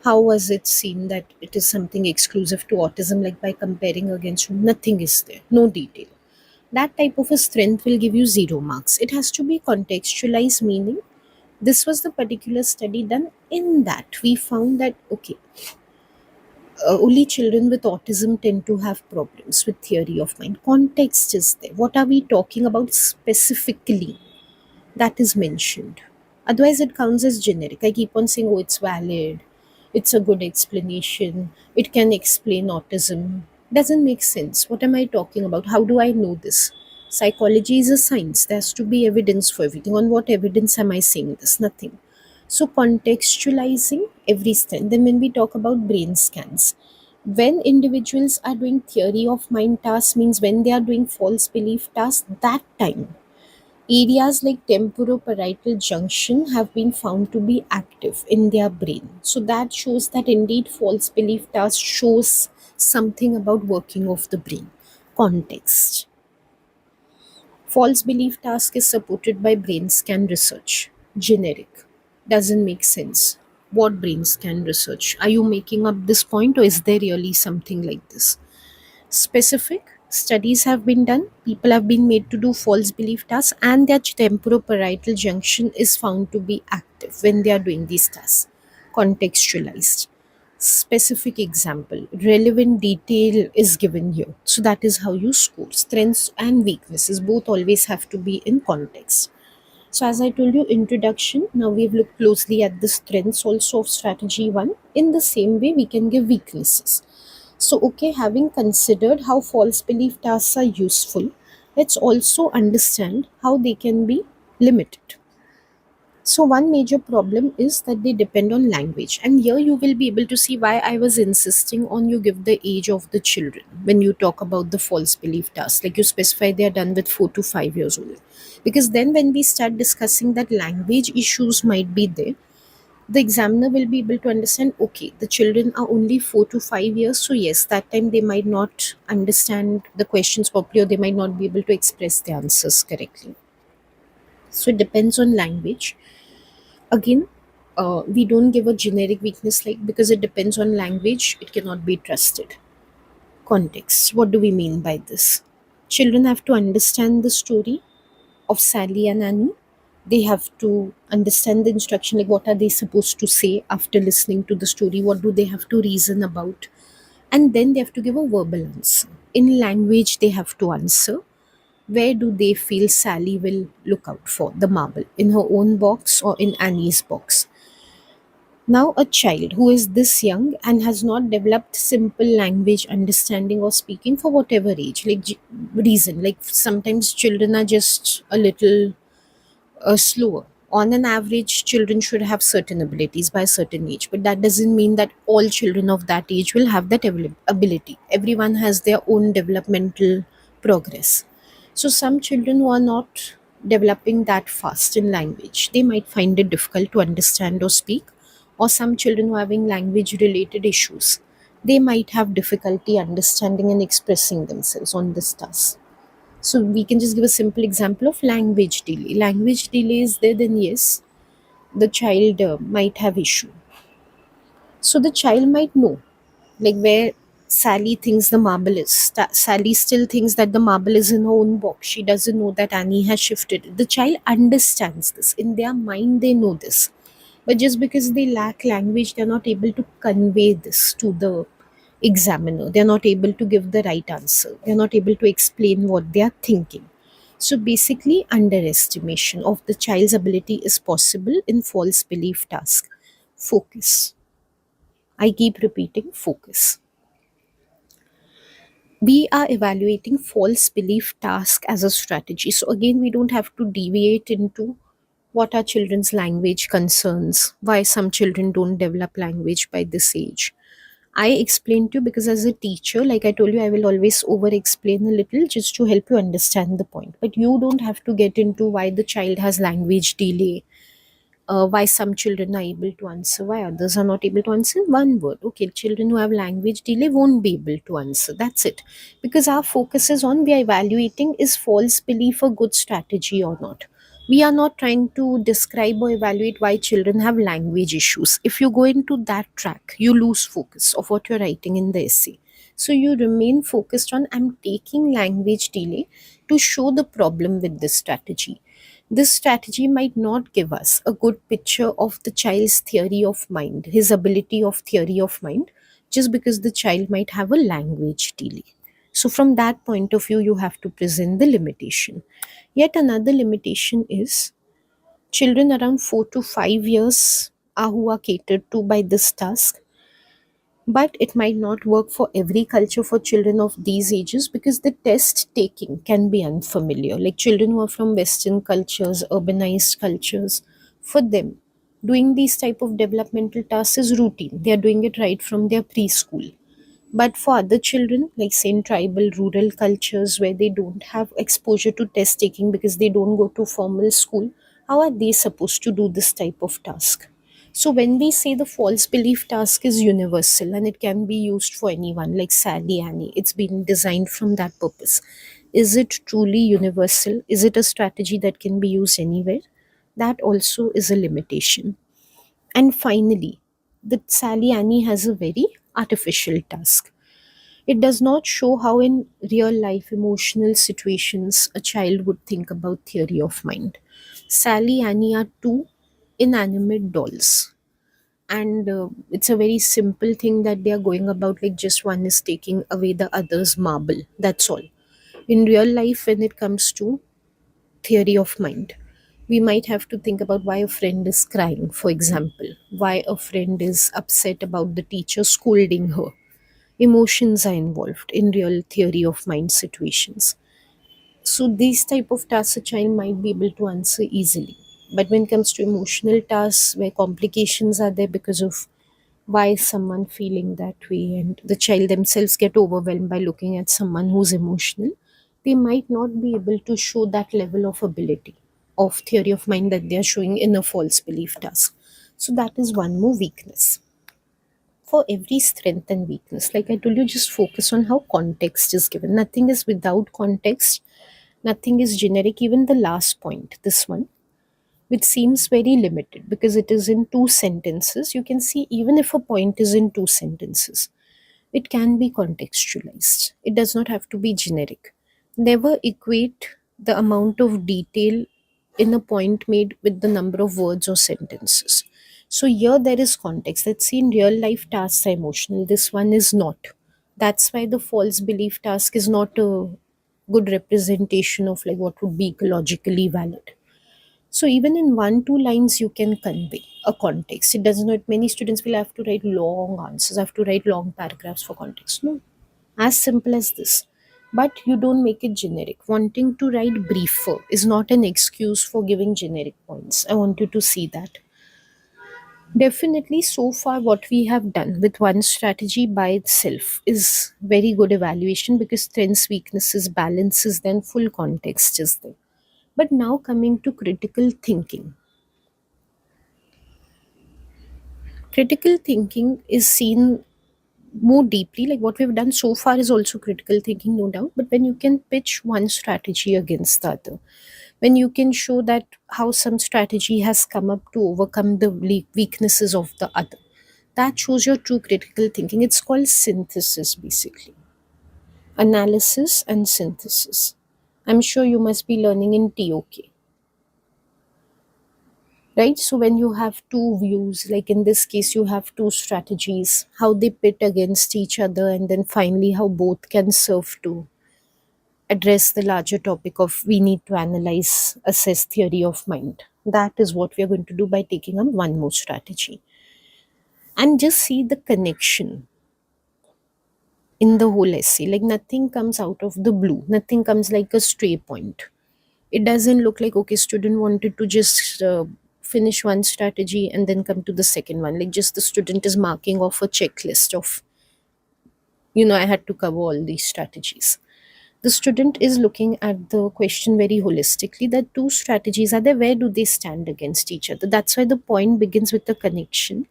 how was it seen that it is something exclusive to autism, like by comparing against nothing is there, no detail. That type of a strength will give you 0 marks. It has to be contextualized, meaning this was the particular study done in that. We found that, okay, only children with autism tend to have problems with theory of mind. Context is there. What are we talking about specifically? That is mentioned. Otherwise, it counts as generic. I keep on saying, oh, it's valid, it's a good explanation, it can explain autism. Doesn't make sense. What am I talking about? How do I know this? Psychology is a science. There has to be evidence for everything. On what evidence am I saying this? Nothing. So, contextualizing every step. Then, when we talk about brain scans, when individuals are doing theory of mind tasks, means when they are doing false belief tasks, that time areas like temporoparietal junction have been found to be active in their brain. So that shows that indeed false belief task shows something about working of the brain. Context. False belief task is supported by brain scan research. Generic. Doesn't make sense. What brain scan research? Are you making up this point or is there really something like this? Specific studies have been done. People have been made to do false belief tasks, and their temporoparietal junction is found to be active when they are doing these tasks. Contextualized. Specific example, relevant detail is given here. So that is how you score. Strengths and weaknesses both always have to be in context. So, as I told you, introduction. Now we've looked closely at the strengths also of strategy one. In the same way, we can give weaknesses. So, okay, having considered how false belief tasks are useful, let's also understand how they can be limited. So, one major problem is that they depend on language. And here you will be able to see why I was insisting on you give the age of the children when you talk about the false belief tasks. Like you specify they are done with 4 to 5 years old. Because then when we start discussing that language issues might be there, the examiner will be able to understand, okay, the children are only 4 to 5 years, so yes, that time they might not understand the questions properly or they might not be able to express the answers correctly. So it depends on language. Again, we don't give a generic weakness, like because it depends on language, it cannot be trusted. Context, what do we mean by this? Children have to understand the story of Sally and Annie. They have to understand the instruction, like what are they supposed to say after listening to the story, what do they have to reason about, and then they have to give a verbal answer. In language, they have to answer where do they feel Sally will look out for the marble, in her own box or in Annie's box. Now, a child who is this young and has not developed simple language understanding or speaking for whatever age, like reason, like sometimes children are just a little slower. On an average, children should have certain abilities by a certain age, but that doesn't mean that all children of that age will have that ability. Everyone has their own developmental progress. So, some children who are not developing that fast in language, they might find it difficult to understand or speak, or some children who are having language related issues, they might have difficulty understanding and expressing themselves on this task. So we can just give a simple example of language delay. Language delay is there, then yes, the child might have issue. So the child might know, like where Sally thinks the marble is. Sally still thinks that the marble is in her own box. She doesn't know that Annie has shifted it. The child understands this. In their mind, they know this. But just because they lack language, they're not able to convey this to the examiner. They're not able to give the right answer. They're not able to explain what they are thinking. So basically, underestimation of the child's ability is possible in false belief task. Focus. I keep repeating focus. We are evaluating false belief task as a strategy. So again, we don't have to deviate into what are children's language concerns, why some children don't develop language by this age, I explain to you because as a teacher, like I told you, I will always over explain a little just to help you understand the point. But you don't have to get into why the child has language delay, why some children are able to answer, why others are not able to answer in one word. Okay, children who have language delay won't be able to answer. That's it. Because our focus is on, we are evaluating is false belief a good strategy or not. We are not trying to describe or evaluate why children have language issues. If you go into that track, you lose focus of what you're writing in the essay. So you remain focused on, I'm taking language delay to show the problem with this strategy. This strategy might not give us a good picture of the child's theory of mind, his ability of theory of mind, just because the child might have a language delay. So, from that point of view, you have to present the limitation. Yet another limitation is children around 4 to 5 years are who are catered to by this task, but it might not work for every culture for children of these ages because the test taking can be unfamiliar. Like children who are from Western cultures, urbanized cultures, for them, doing these type of developmental tasks is routine. They are doing it right from their preschool. But for other children, like say in tribal, rural cultures where they don't have exposure to test taking because they don't go to formal school, how are they supposed to do this type of task? So when we say the false belief task is universal and it can be used for anyone, like Sally Annie, it's been designed from that purpose. Is it truly universal? Is it a strategy that can be used anywhere? That also is a limitation. And finally, the Sally Annie has a very artificial task. It does not show how, in real life emotional situations, a child would think about theory of mind. Sally Annie are two inanimate dolls, and it's a very simple thing that they are going about, like just one is taking away the other's marble. That's all. In real life, when it comes to theory of mind, we might have to think about why a friend is crying, for example, why a friend is upset about the teacher scolding her. Emotions are involved in real theory of mind situations. So these type of tasks a child might be able to answer easily. But when it comes to emotional tasks where complications are there because of why is someone feeling that way, and the child themselves get overwhelmed by looking at someone who's emotional, they might not be able to show that level of ability of theory of mind that they are showing in a false belief task. So that is one more weakness. For every strength and weakness, like I told you, just focus on how context is given. Nothing is without context, nothing is generic. Even the last point, this one, which seems very limited because it is in two sentences, you can see even if a point is in two sentences, it can be contextualized. It does not have to be generic. Never equate the amount of detail in a point made with the number of words or sentences. So here there is context. Let's see, in real life tasks are emotional. This one is not. That's why the false belief task is not a good representation of like what would be ecologically valid. So even in one, two lines, you can convey a context. It does not, many students will have to write long answers, have to write long paragraphs for context. No, as simple as this. But you don't make it generic. Wanting to write briefer is not an excuse for giving generic points. I want you to see that. Definitely, so far, what we have done with one strategy by itself is very good evaluation because strengths, weaknesses, balances, then full context is there. But now coming to critical thinking. Critical thinking is seen more deeply. Like what we've done so far is also critical thinking, no doubt. But when you can pitch one strategy against the other, when you can show that how some strategy has come up to overcome the weaknesses of the other, that shows your true critical thinking. It's called synthesis, basically. Analysis and synthesis. I'm sure you must be learning in TOK, right? So when you have two views, like in this case, you have two strategies, how they pit against each other, and then finally how both can serve to address the larger topic of we need to analyze, assess theory of mind. That is what we are going to do by taking on one more strategy. And just see the connection in the whole essay. Like nothing comes out of the blue, nothing comes like a stray point. It doesn't look like, okay, student wanted to just finish one strategy and then come to the second one. Like just the student is marking off a checklist of I had to cover all these strategies. The student is looking at the question very holistically, that two strategies are there, where do they stand against each other? That's why the point begins with the connection,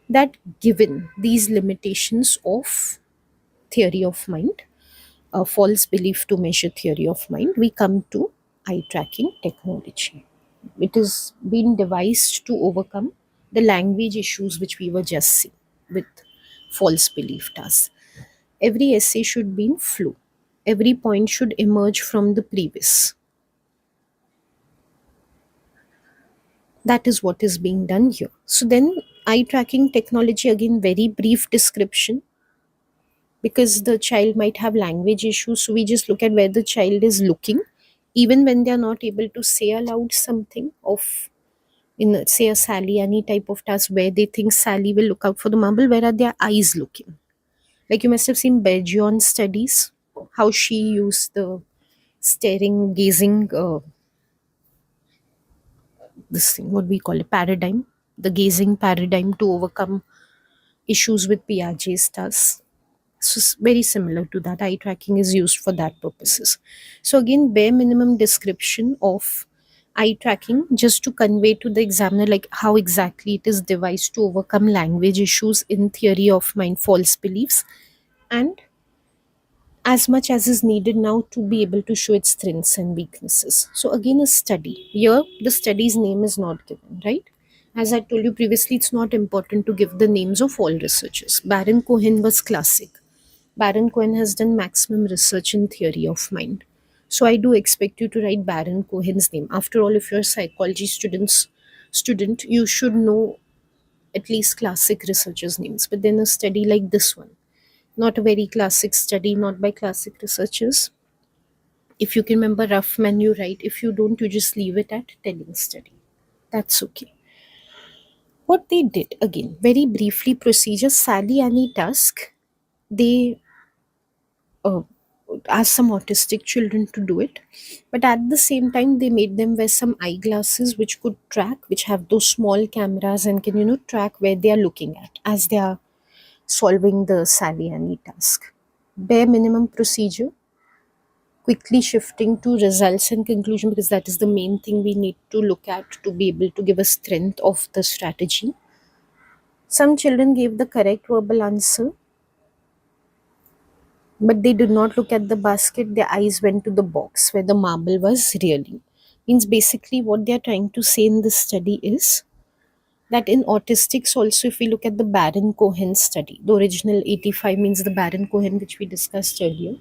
that given these limitations of theory of mind, a false belief to measure theory of mind, we come to eye tracking technology. It has been devised to overcome the language issues which we were just seeing with false belief tasks. Every essay should be in flow. Every point should emerge from the previous. That is what is being done here. So then, eye tracking technology, again, very brief description, because the child might have language issues. So we just look at where the child is looking, even when they are not able to say aloud something of, say, a Sally, any type of task where they think Sally will look out for the marble, where are their eyes looking? Like you must have seen Bergeron studies, how she used the staring, gazing, this thing, what we call it, paradigm, the gazing paradigm to overcome issues with Piaget's task. So it's very similar to that. Eye tracking is used for that purposes. So again, bare minimum description of eye tracking, just to convey to the examiner like how exactly it is devised to overcome language issues in theory of mind, false beliefs, and as much as is needed now to be able to show its strengths and weaknesses. So again, a study. Here, the study's name is not given, right? As I told you previously, it's not important to give the names of all researchers. Baron Cohen was classic. Baron Cohen has done maximum research in theory of mind. So I do expect you to write Baron Cohen's name. After all, if you're a psychology student, you should know at least classic researchers' names. But then a study like this one, not a very classic study, not by classic researchers. If you can remember Ruffman, you write. If you don't, you just leave it at telling study. That's okay. What they did, again, very briefly, procedure Sally Annie Tusk, they uh, asked some autistic children to do it, but at the same time they made them wear some eyeglasses which could track, which have those small cameras and can track where they are looking at as they are solving the Sally Annie task. Bare minimum procedure, quickly shifting to results and conclusion, because that is the main thing we need to look at to be able to give a strength of the strategy. Some children gave the correct verbal answer, but they did not look at the basket. Their eyes went to the box where the marble was really. Means basically what they are trying to say in this study is that in autistics also, if we look at the Baron Cohen study, the original 85 means the Baron Cohen which we discussed earlier,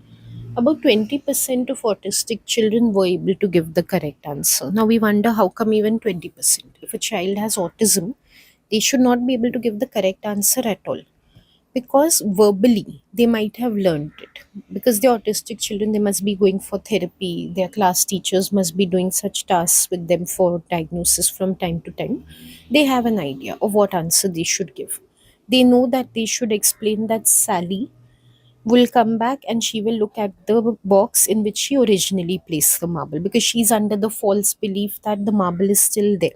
about 20% of autistic children were able to give the correct answer. Now we wonder how come even 20%? If a child has autism, they should not be able to give the correct answer at all, because verbally they might have learned it, because the autistic children, they must be going for therapy, their class teachers must be doing such tasks with them for diagnosis from time to time. They have an idea of what answer they should give. They know that they should explain that Sally will come back and she will look at the box in which she originally placed the marble, because she's under the false belief that the marble is still there.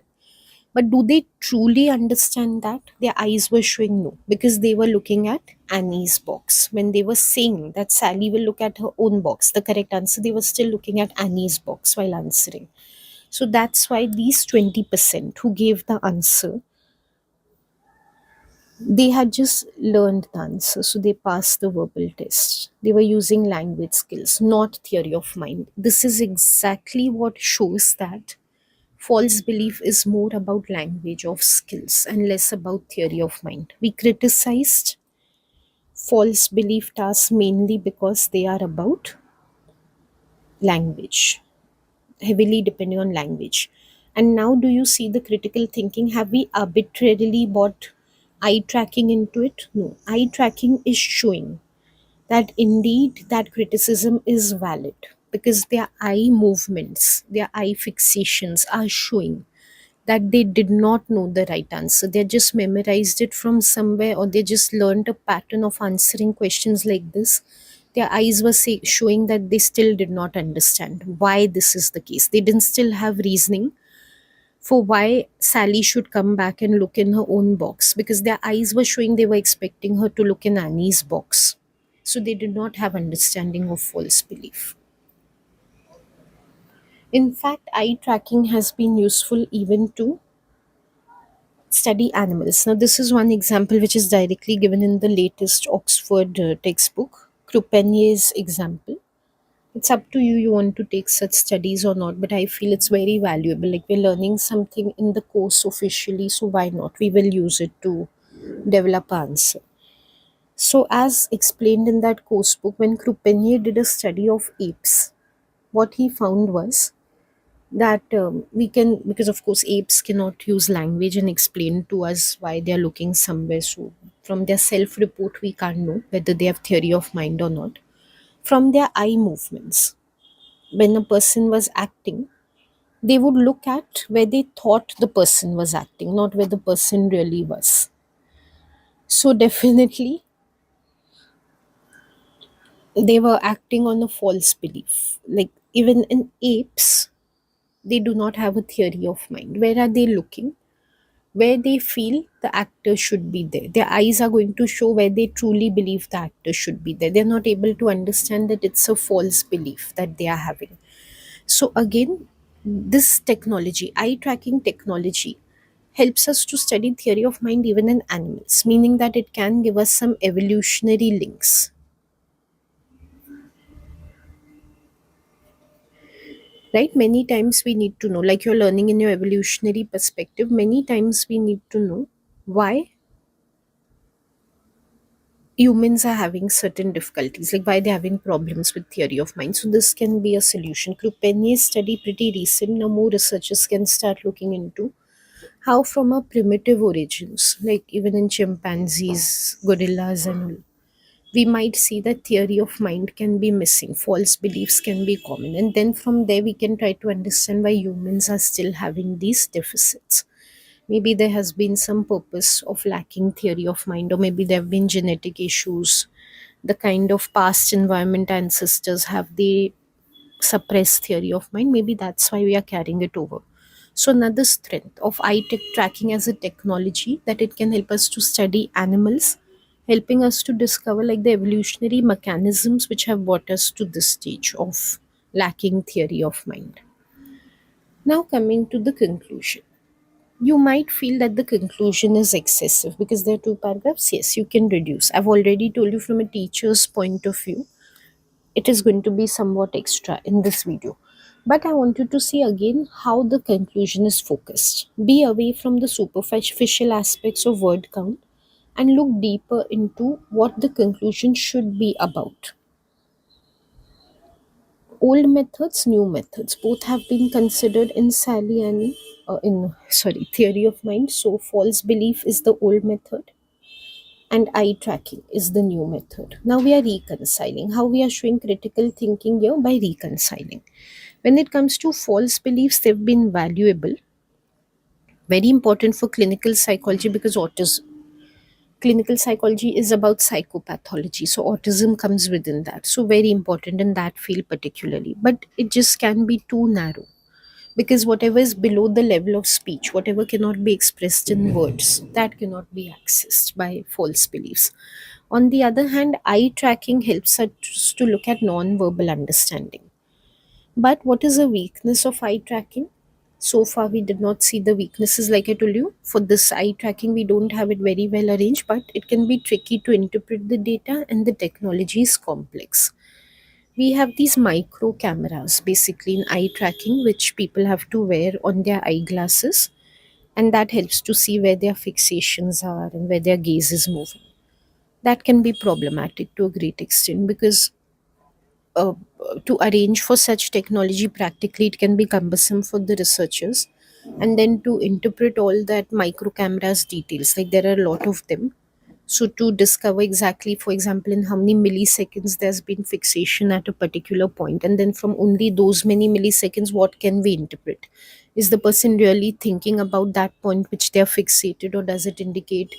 But do they truly understand that? Their eyes were showing no, because they were looking at Annie's box. When they were saying that Sally will look at her own box, the correct answer, they were still looking at Annie's box while answering. So that's why these 20% who gave the answer, they had just learned the answer. So they passed the verbal test. They were using language skills, not theory of mind. This is exactly what shows that false belief is more about language of skills and less about theory of mind. We criticized false belief tasks mainly because they are about language, heavily depending on language. And now, do you see the critical thinking? Have we arbitrarily brought eye tracking into it? No. Eye tracking is showing that indeed that criticism is valid, because their eye movements, their eye fixations are showing that they did not know the right answer. They just memorized it from somewhere, or they just learned a pattern of answering questions like this. Their eyes were showing that they still did not understand why this is the case. They didn't still have reasoning for why Sally should come back and look in her own box, because their eyes were showing they were expecting her to look in Annie's box. So they did not have understanding of false belief. In fact, eye tracking has been useful even to study animals. Now, this is one example which is directly given in the latest Oxford textbook, Croupenier's example. It's up to you, you want to take such studies or not, but I feel it's very valuable. Like, we're learning something in the course officially, so why not? We will use it to develop our answer. So, as explained in that course book, when Croupier did a study of apes, what he found was that we can, because of course apes cannot use language and explain to us why they are looking somewhere. So, from their self report, we can't know whether they have theory of mind or not. From their eye movements, when a person was acting, they would look at where they thought the person was acting, not where the person really was. So, definitely, they were acting on a false belief. Like, even in apes, they do not have a theory of mind. Where are they looking? Where they feel the actor should be there. Their eyes are going to show where they truly believe the actor should be there. They're not able to understand that it's a false belief that they are having. So, again, this technology, eye tracking technology, helps us to study theory of mind even in animals, meaning that it can give us some evolutionary links. Right? Many times we need to know, like you're learning in your evolutionary perspective, many times we need to know why humans are having certain difficulties, like why they're having problems with theory of mind. So this can be a solution. Croupenier's study, pretty recent. Now more researchers can start looking into how from our primitive origins, like even in chimpanzees, gorillas and all, we might see that theory of mind can be missing, false beliefs can be common, and then from there we can try to understand why humans are still having these deficits. Maybe there has been some purpose of lacking theory of mind, or maybe there have been genetic issues. The kind of past environment ancestors have, they suppress theory of mind. Maybe that's why we are carrying it over. So another strength of eye tech tracking as a technology, that it can help us to study animals, helping us to discover like the evolutionary mechanisms which have brought us to this stage of lacking theory of mind. Now coming to the conclusion. You might feel that the conclusion is excessive because there are two paragraphs. Yes, you can reduce. I've already told you from a teacher's point of view, it is going to be somewhat extra in this video. But I want you to see again how the conclusion is focused. Be away from the superficial aspects of word count and look deeper into what the conclusion should be about. Old methods, new methods, both have been considered in Saliani, theory of mind. So false belief is the old method and eye tracking is the new method. Now we are reconciling. How we are showing critical thinking here? By reconciling. When it comes to false beliefs, they've been valuable, very important for clinical psychology because autism. Clinical psychology is about psychopathology, so autism comes within that. So very important in that field particularly. But it just can be too narrow because whatever is below the level of speech, whatever cannot be expressed in words, that cannot be accessed by false beliefs. On the other hand, eye tracking helps us to look at non-verbal understanding. But what is the weakness of eye tracking? So far, we did not see the weaknesses, like I told you. For this eye tracking, we don't have it very well arranged, but it can be tricky to interpret the data, and the technology is complex. We have these micro cameras basically in eye tracking, which people have to wear on their eyeglasses, and that helps to see where their fixations are and where their gaze is moving. That can be problematic to a great extent because uh, to arrange for such technology practically it can be cumbersome for the researchers, and then to interpret all that micro cameras details, like there are a lot of them. So to discover exactly, for example, in how many milliseconds there's been fixation at a particular point, and then from only those many milliseconds, what can we interpret? Is the person really thinking about that point which they are fixated, or does it indicate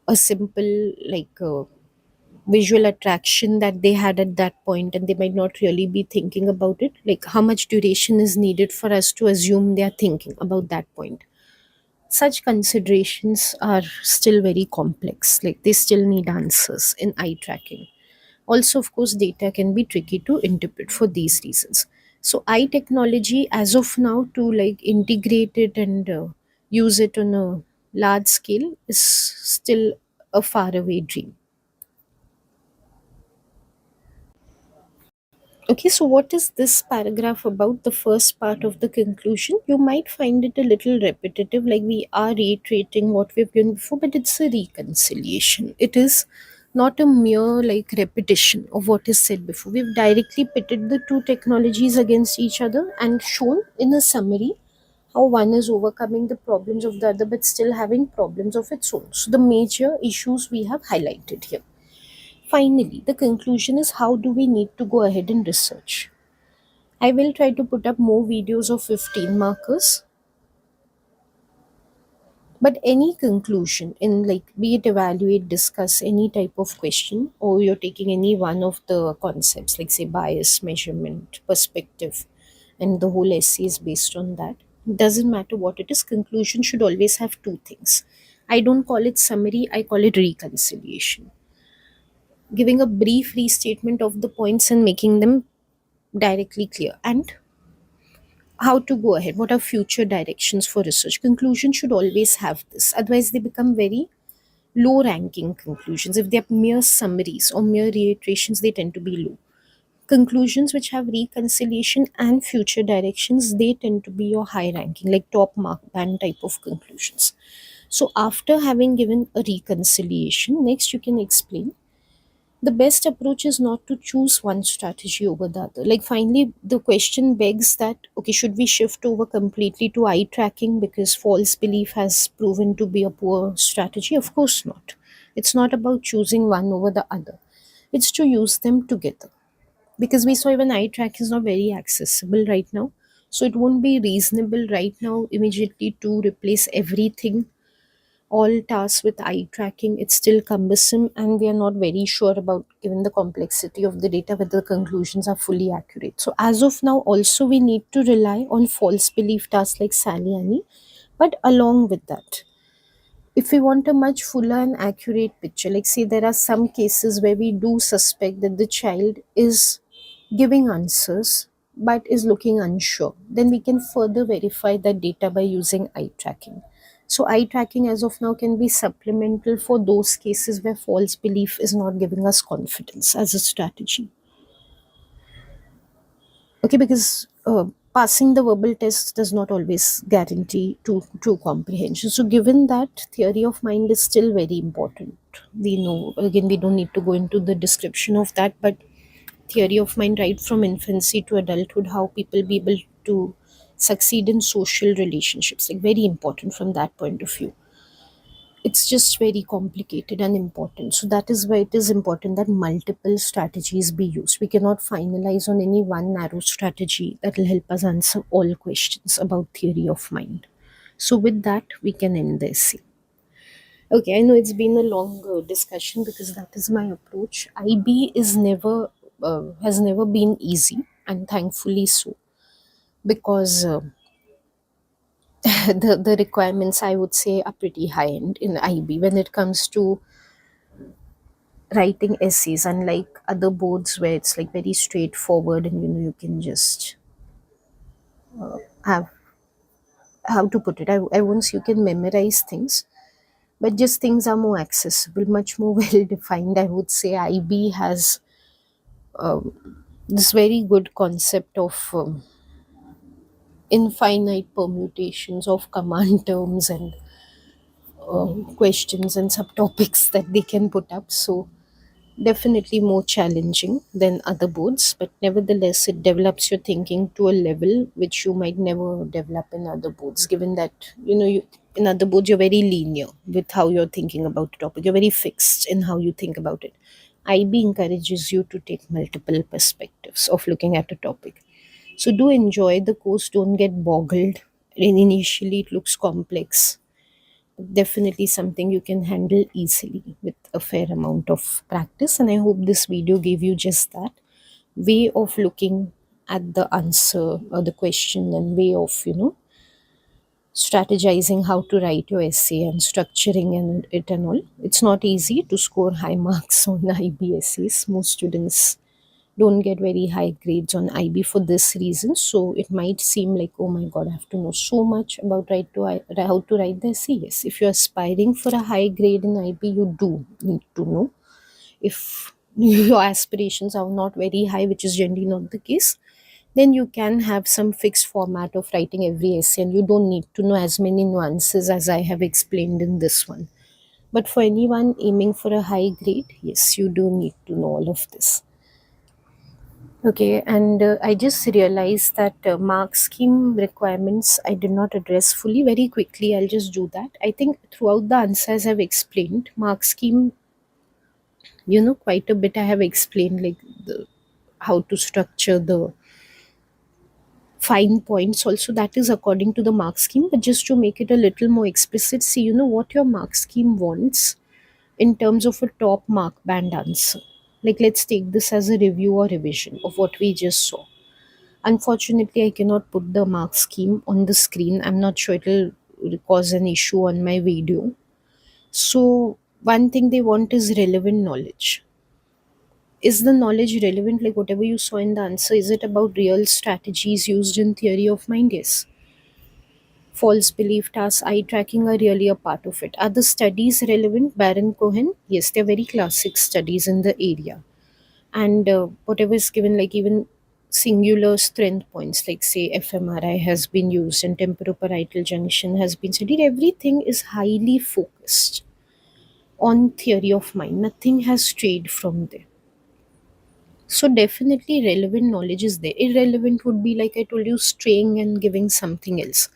a simple visual attraction that they had at that point, and they might not really be thinking about it? Like, how much duration is needed for us to assume they are thinking about that point? Such considerations are still very complex, like they still need answers in eye tracking. Also, of course, data can be tricky to interpret for these reasons. So eye technology as of now to like integrate it and use it on a large scale is still a faraway dream. Okay, so what is this paragraph about? The first part of the conclusion, you might find it a little repetitive, like we are reiterating what we've done before, but it's a reconciliation. It is not a mere like repetition of what is said before. We've directly pitted the two technologies against each other and shown in a summary how one is overcoming the problems of the other but still having problems of its own. So the major issues we have highlighted here. Finally, the conclusion is how do we need to go ahead and research? I will try to put up more videos of 15 markers, but any conclusion in like be it evaluate, discuss any type of question, or you're taking any one of the concepts like say bias, measurement, perspective, and the whole essay is based on that. Doesn't matter what it is, conclusion should always have two things. I don't call it summary, I call it reconciliation. Giving a brief restatement of the points and making them directly clear. And how to go ahead, what are future directions for research. Conclusion should always have this, otherwise they become very low ranking conclusions. If they're mere summaries or mere reiterations, they tend to be low. Conclusions which have reconciliation and future directions, they tend to be your high ranking, like top mark band type of conclusions. So after having given a reconciliation, next you can explain. The best approach is not to choose one strategy over the other. Like finally the question begs that okay, should we shift over completely to eye tracking because false belief has proven to be a poor strategy? Of course not. It's not about choosing one over the other, it's to use them together. Because we saw even eye track is not very accessible right now, so it won't be reasonable right now immediately to replace everything, all tasks with eye tracking. It's still cumbersome and we are not very sure about, given the complexity of the data, whether the conclusions are fully accurate. So as of now also we need to rely on false belief tasks like Saliani. But along with that, if we want a much fuller and accurate picture, like say there are some cases where we do suspect that the child is giving answers but is looking unsure, then we can further verify that data by using eye tracking. So eye tracking as of now can be supplemental for those cases where false belief is not giving us confidence as a strategy. Okay, because passing the verbal test does not always guarantee true comprehension. So given that, theory of mind is still very important. We know, again, we don't need to go into the description of that, but theory of mind right from infancy to adulthood, how people be able to succeed in social relationships, like very important from that point of view. It's just very complicated and important. So that is why it is important that multiple strategies be used. We cannot finalize on any one narrow strategy that will help us answer all questions about theory of mind. So with that, we can end the essay. Okay, I know it's been a long discussion because that is my approach. IB is never has never been easy, and thankfully so, because the requirements I would say are pretty high end in IB when it comes to writing essays, unlike other boards where it's like very straightforward and you can just have, how to put it, I won't say you can memorize things, but just things are more accessible, much more well defined. I would say IB has this very good concept of infinite permutations of command terms and questions and subtopics that they can put up. So definitely more challenging than other boards, but nevertheless it develops your thinking to a level which you might never develop in other boards, given that you in other boards you're very linear with how you're thinking about a topic, you're very fixed in how you think about it. IB encourages you to take multiple perspectives of looking at a topic. So do enjoy the course, don't get boggled. Initially it looks complex, definitely something you can handle easily with a fair amount of practice. And I hope this video gave you just that way of looking at the answer or the question, and way of strategizing how to write your essay and structuring and it and all. It's not easy to score high marks on IB essays. Most students don't get very high grades on IB for this reason. So it might seem like, oh my god, I have to know so much about how to write the essay. Yes, if you're aspiring for a high grade in IB, you do need to know. If your aspirations are not very high, which is generally not the case, then you can have some fixed format of writing every essay and you don't need to know as many nuances as I have explained in this one. But for anyone aiming for a high grade, yes, you do need to know all of this. Okay, and I just realized that mark scheme requirements I did not address fully. Very quickly, I'll just do that. I think throughout the answers I've explained, mark scheme, quite a bit I have explained, like how to structure the fine points also, that is according to the mark scheme. But just to make it a little more explicit, see, what your mark scheme wants in terms of a top mark band answer. Like, let's take this as a review or revision of what we just saw. Unfortunately, I cannot put the mark scheme on the screen. I'm not sure it'll cause an issue on my video. So one thing they want is relevant knowledge. Is the knowledge relevant? Like, whatever you saw in the answer, is it about real strategies used in theory of mind? Yes. False belief tasks, eye tracking are really a part of it. Are the studies relevant? Baron Cohen? Yes, they're very classic studies in the area. And whatever is given, like even singular strength points, like say fMRI has been used and temporoparietal junction has been studied, everything is highly focused on theory of mind. Nothing has strayed from there. So definitely relevant knowledge is there. Irrelevant would be, like I told you, straying and giving something else.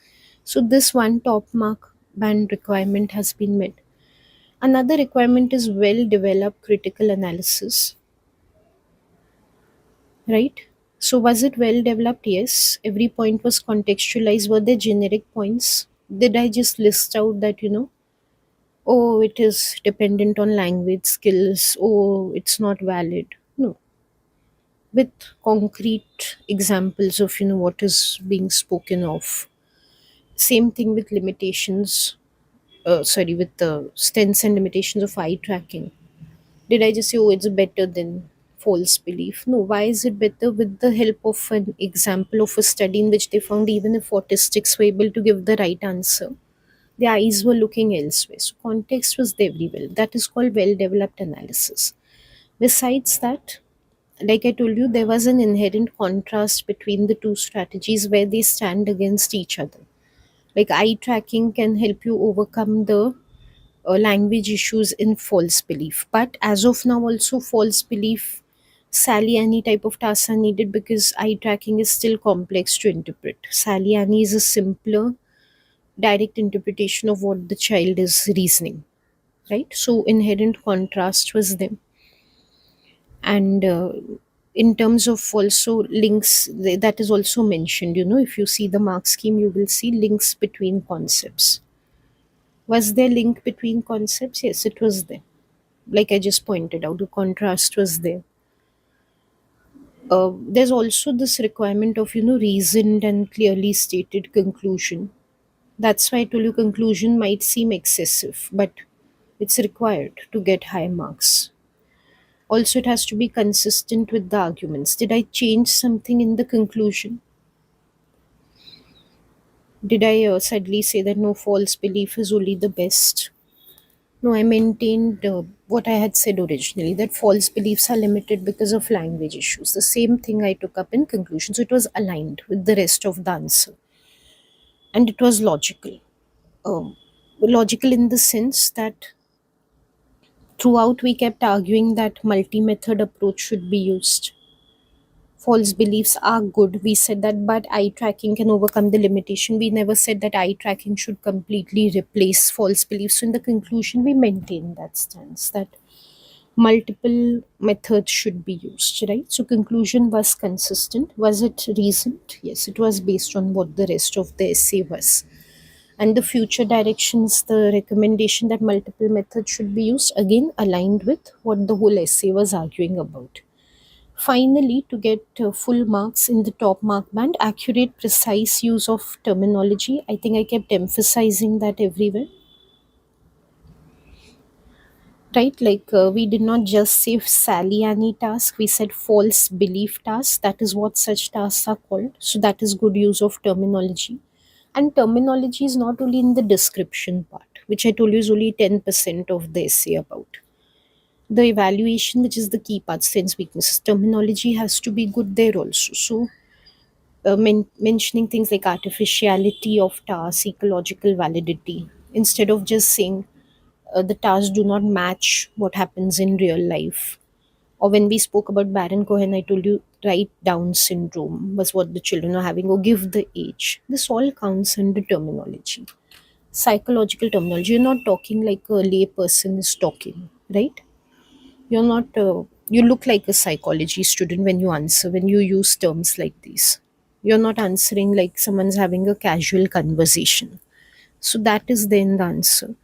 So this one top mark band requirement has been met. Another requirement is well developed critical analysis, right? So was it well developed? Yes. Every point was contextualized. Were there generic points? Did I just list out that, oh, it is dependent on language skills, oh, it's not valid? No. With concrete examples of, what is being spoken of. Same thing with limitations, with the strengths and limitations of eye tracking. Did I just say, oh, it's better than false belief? No. Why is it better? With the help of an example of a study in which they found even if autistics were able to give the right answer, their eyes were looking elsewhere. So context was there very well. That is called well developed analysis. Besides that, like I told you, there was an inherent contrast between the two strategies where they stand against each other. Like eye tracking can help you overcome the language issues in false belief. But as of now, also false belief, Sally type of tasks are needed because eye tracking is still complex to interpret. Sally is a simpler, direct interpretation of what the child is reasoning, right? So inherent contrast was there. And in terms of also links, that is also mentioned. If you see the mark scheme, you will see links between concepts. Was there link between concepts? Yes, it was there. Like I just pointed out, the contrast was there. There's also this requirement of reasoned and clearly stated conclusion. That's why I told you conclusion might seem excessive, but it's required to get high marks. Also, it has to be consistent with the arguments. Did I change something in the conclusion? Did I suddenly say that no, false belief is only the best? No, I maintained what I had said originally, that false beliefs are limited because of language issues. The same thing I took up in conclusion. So it was aligned with the rest of the answer. And it was logical. Logical in the sense that throughout we kept arguing that multi-method approach should be used. False beliefs are good. We said that, but eye tracking can overcome the limitation. We never said that eye tracking should completely replace false beliefs. So in the conclusion, we maintained that stance that multiple methods should be used, right? So conclusion was consistent. Was it reasoned? Yes, it was based on what the rest of the essay was. And the future directions, the recommendation that multiple methods should be used, again aligned with what the whole essay was arguing about. Finally, to get full marks in the top mark band, accurate, precise use of terminology. I think I kept emphasizing that everywhere, right? Like we did not just say Saliani task, we said false belief task. That is what such tasks are called. So that is good use of terminology. And terminology is not only in the description part, which I told you is only 10% of the essay about. The evaluation, which is the key part, strengths, weaknesses, terminology has to be good there also. So mentioning things like artificiality of task, ecological validity, instead of just saying the tasks do not match what happens in real life. Or when we spoke about Baron Cohen, I told you write down syndrome was what the children are having, or give the age. This all counts under terminology. Psychological terminology. You're not talking like a lay person is talking, right? You're not. You look like a psychology student when you answer, when you use terms like these. You're not answering like someone's having a casual conversation. So that is then the answer.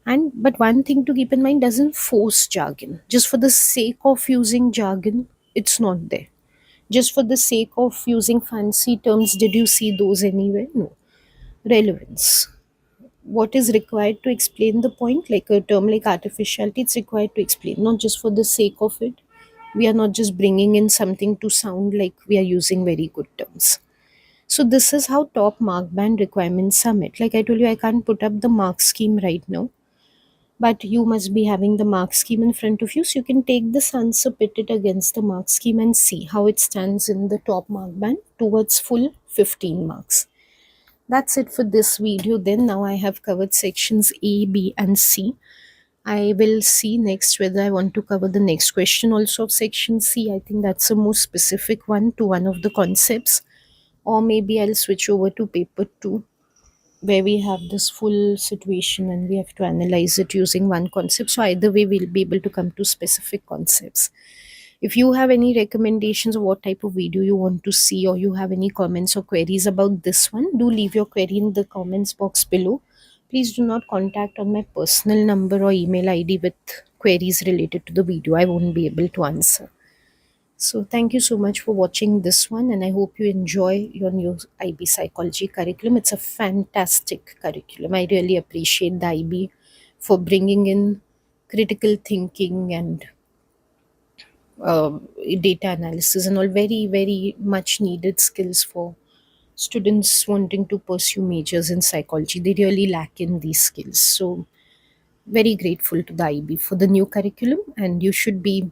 And but one thing to keep in mind, doesn't force jargon. Just for the sake of using jargon, it's not there. Just for the sake of using fancy terms, did you see those anywhere? No. Relevance. What is required to explain the point, like a term like artificiality, it's required to explain, not just for the sake of it. We are not just bringing in something to sound like we are using very good terms. So this is how top mark band requirements are met. Like I told you, I can't put up the mark scheme right now, but you must be having the mark scheme in front of you, so you can take this answer, pit it against the mark scheme, and see how it stands in the top mark band towards full 15 marks. That's it for this video. Then now I have covered sections A, B, and C. I will see next whether I want to cover the next question also of section C. I think that's a more specific one to one of the concepts. Or maybe I'll switch over to paper 2, where we have this full situation and we have to analyze it using one concept. So either way, we'll be able to come to specific concepts. If you have any recommendations of what type of video you want to see, or you have any comments or queries about this one, do leave your query in the comments box below. Please do not contact on my personal number or email ID with queries related to the video. I won't be able to answer. So thank you so much for watching this one, and I hope you enjoy your new IB psychology curriculum. It's a fantastic curriculum. I really appreciate the IB for bringing in critical thinking and uh, data analysis and all, very very much needed skills for students wanting to pursue majors in psychology. They really lack in these skills. So very grateful to the IB for the new curriculum, and you should be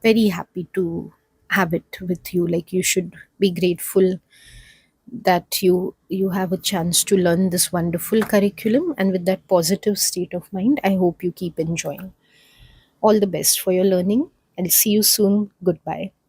very happy to have it with you. Like you should be grateful that you have a chance to learn this wonderful curriculum, and with that positive state of mind, I hope you keep enjoying. All the best for your learning. I'll see you soon. Goodbye.